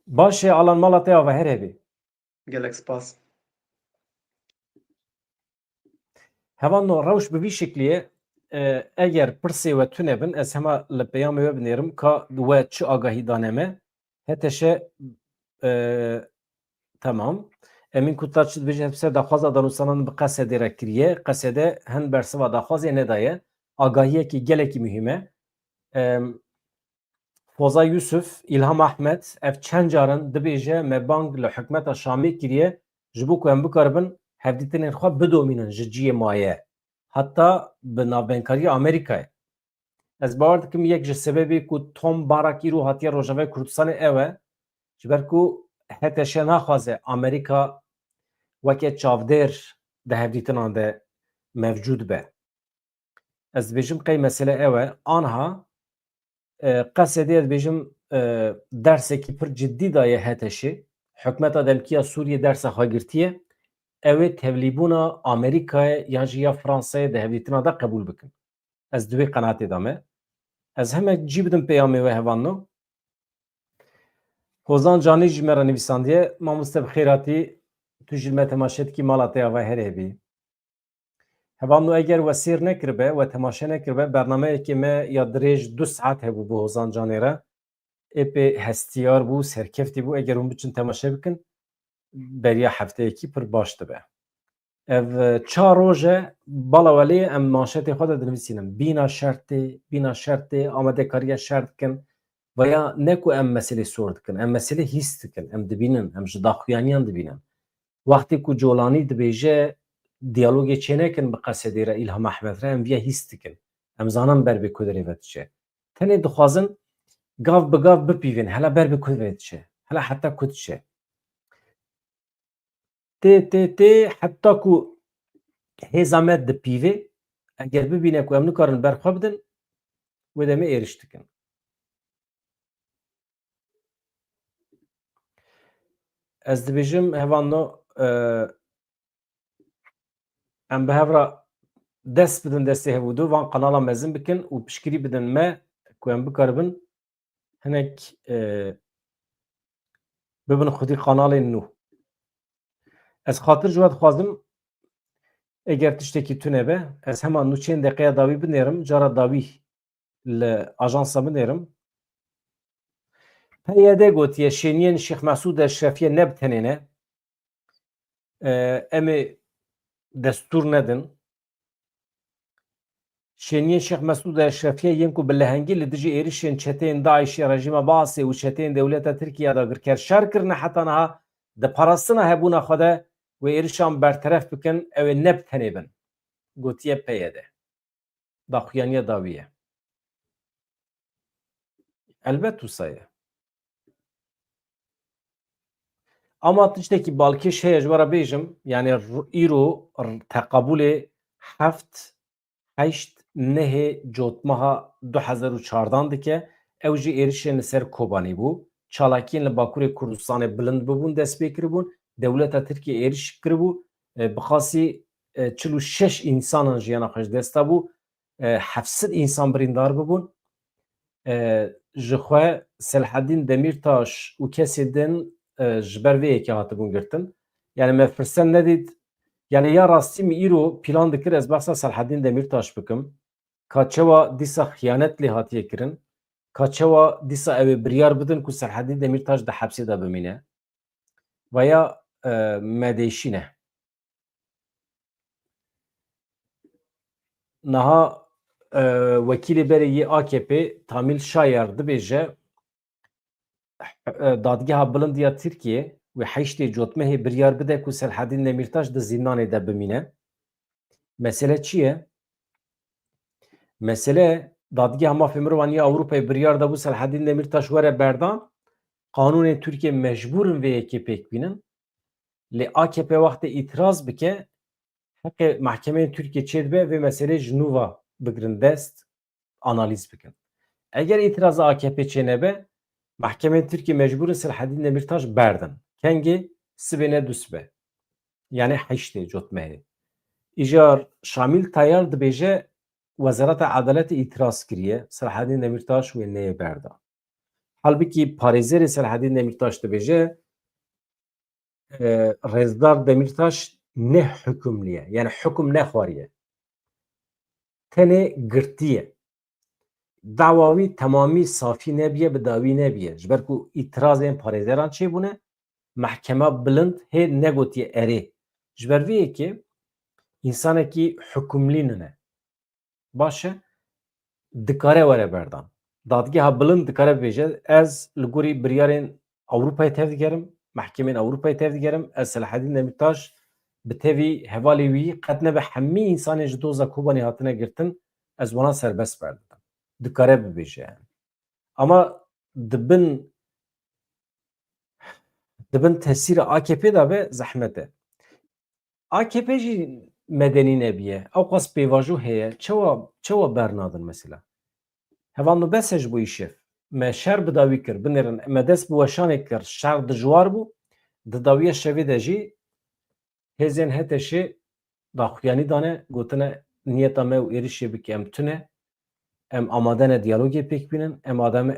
Başê alan mala te ava her hebê. gelek spas. Hevan no rewş bi vî şekliyê eger pirsê we tune bin ez hema li peyamê we binêrim ka we çi agahî dane me heteşe temam. Emîn Kutar çi dibêje hepse daxwaza danûsanan bi Qesedê re kiriye. Qesedê hin bersiva daxwazê nedaye. Agahiyekî gelekî mühim e. Foza Yusuf, İlham Ahmet ev çend carin dibêje me bang li hikûmeta Şamê kiriye ji bo ku em bikaribin hevdîtinên xwe bidomînin ji ciyê maye. Hatta bi navbenkariya Amerîkayê. Ez bawer dikim yek ji sebebê ku Tom Barak îro hatiye Rojavayê Kurdistanê ew e ji ber ku heteşe naxwaze Amerîka weke çavdêr di hevdîtinan de mevcûd be. Ez dibêjim qey mesele ew e anha Qesedê ez dibêjim dersekî pir ciddî daye heteşê hikûmeta Demkiya Sûriye dersa xwe girtiye ew ê tevlîbûna Amerîkayê yan jî ya Fransayê di hevdîtina de qebûl bikin. Ez di vê qenaatê de me. Ez hemek cî bidim peyamê we hevanno. Hozan Canî jî me re nivîsandiye mamoste bi xêratî tu jî me temaşe dikî mala te ya ve her hebî. Hevanno eger we sêr nekiribe we temaşe nekiribe bernameyekê me ya dirêj 2 saet hebû bi Hozan Canê re epê hestiyar bû serkeftî bû eger hûn biçin temaşe bikin beriya hefteyekî pir baş dibe. Ev 4 roj e bala welê em manşetê xwe de dinivîsînin bîna şertê amadekariya şer dikin veya ne ku em meselê sor dikin em meselê hîs dikin em dibînin em ji daxuyaniyan dibînin. Wextê ku Colanî dibêje diyalogê çênekin bi Qesedê re İlham Ahmed re em viya hîs dikin. Em zanin ber bê ku derê ve diçe. Tenê dixwazin gav bi gav bipîvin hela ber bê ku ve diçe. Hela heta ku diçe. Tê heta ku hêza me dipîvê eger bibîne ku em nikarin berxwe bidin wê demê êriş dikin. Ez dibêjim hevanno em bi hev re dest bidin destê hevûdû van qenala mezin bikin û piştgirî bidin me ku em bikaribin hinek bibin xwedî qenalên nû. Ez xatir ji we dixwazim eger tiştekî tune be ez hema nûçeyên deqeya dawî binêrim cara dawî li ajansa binêrim. PYD gotiye şeniyên Şeyx Mesûd Eşrefiye ne bi tenê ne em ê destûr nedin. Şeniyên Şeyx Mesûd Eşrefiye yên ku bi lehengî li dijî êrişên çeteyên Daişê rejîma Basê û çeteyên dewleta Tirkiye de girker şer kirine heta niha di parastina hebûna xwe de wê êrişan berteref bikin ew ê ne bi tenê bin. Gotiye PYD. Daxuyaniya dawî ye. Elbet wisa ye. Ama tiştekî balkêş heye ji we re bêjim yani îro teqebûlê heft heşt nehê cotmeha 2014 dike ew jî êrişên li ser Kobanî bû. Çalakiyên li Bakurê Kurdistanê bilind bibûn dest pê kiribûn. Dewleta Tirkiye êriş kiribû. Bixasî 46 însanan jiyana xwe ji dest da bû. 700 însan birîndar bibûn. Ji xwe Selhedîn Demirtaş û kesê din ji ber vê yekê hatibûn girtin. Yani me firsen nedît yani ya rastî min îro plan dikir ez behsa Selhedîn Demirtaş bikim ka çawa dîsa xiyanet lê hatiye kirin kaçeva disa ev biryar bidin ku Serhedîn Demirtaş da hapsê de bimîne veya medeşîne. Niha wekîlê berê yê AKP Tamil Şayer dibêje dadgeha bilind ya Tirkiye ve heştê cotmehê biryar bide ku Serhedîn Demirtaş di zîndanê de bimîne. Mesele çi ye? Mesele dadgeha mafê mirovan ya Ewropayê biryar dabû Serhedîn Demirtaş were berdan. Kanûnên Tirkiye mecbûrin vê yekê pêk bînin. Lê AKP wextê îtiraz bike heqê Mahkemeyên Tirkiye çê dibe vê meselê ji nû ve bigirin dest analîz bikin. Eger îtiraza AKP çê nebe Mahkemeyên Tirkiye mecbûrin Serhedîn Demirtaş berdin. Kengê sibê ne du sibe. Yani heştê cotmehê. İjar Şamil Tayyar dibêje Wezareta Edaletê îtiraz kiriye Serhedîn Demirtaş wê neyê berda. Halbuki parêzerê Serhedîn Demirtaş dibêje Rêzdar Demirtaş ne hükümlüye. Yani hüküm ne xwariye. Tenê girtiye. Dawa wî temamî safî nebiye bi dawî nebiye. Ji ber ku îtirazên parêzeran çêbûne Mehkeme bilind hê negotiye erê. Ji ber vê yekê însanekî hükümlî nine. Baş e dikare were berdan. Dadgeha bilind dikare bêje ez li gorî biryarên Ewropayê tev digerim, Mehkemeyên Ewropayê tev digerim, ez Serhedîn Demirtaş bi tevî hevalê wî qet nebe hemî însanên ji doza Kobanê hatine girtin ez wana serbest berdidim. Dikare bibêje yani. Ama dibin tesîra AKP da be zehmet e. AKP jî medenî nebiye. Ew qas pêvajo heye. Çawa bernadin mesela. Hevan nu bes ji bo îşev. Me şer bi dawî kir binêrin. Me dest bi weşanê kir. Şer dijwar bû. Di dawiya şevê de jî hêzên HTŞ daxuyanî dane gotine niyeta me û êrişê bike em tune. Em amade ne diyalogê pêk bînin.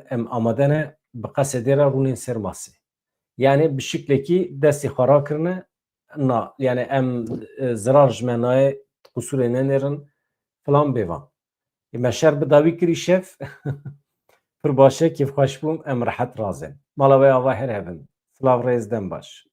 Em amade ne bi qesedê re rûnên ser masê. Yani bi şiklekî destê xwe rakirine na yani em zirar ji me nayê qusûrê nenêrin filan bêvan. Me şer bi dawî kirî şev pir baş e kêfxweş bûm em rehet razên. Mala wê ava her hebin. Silav rêz dem baş.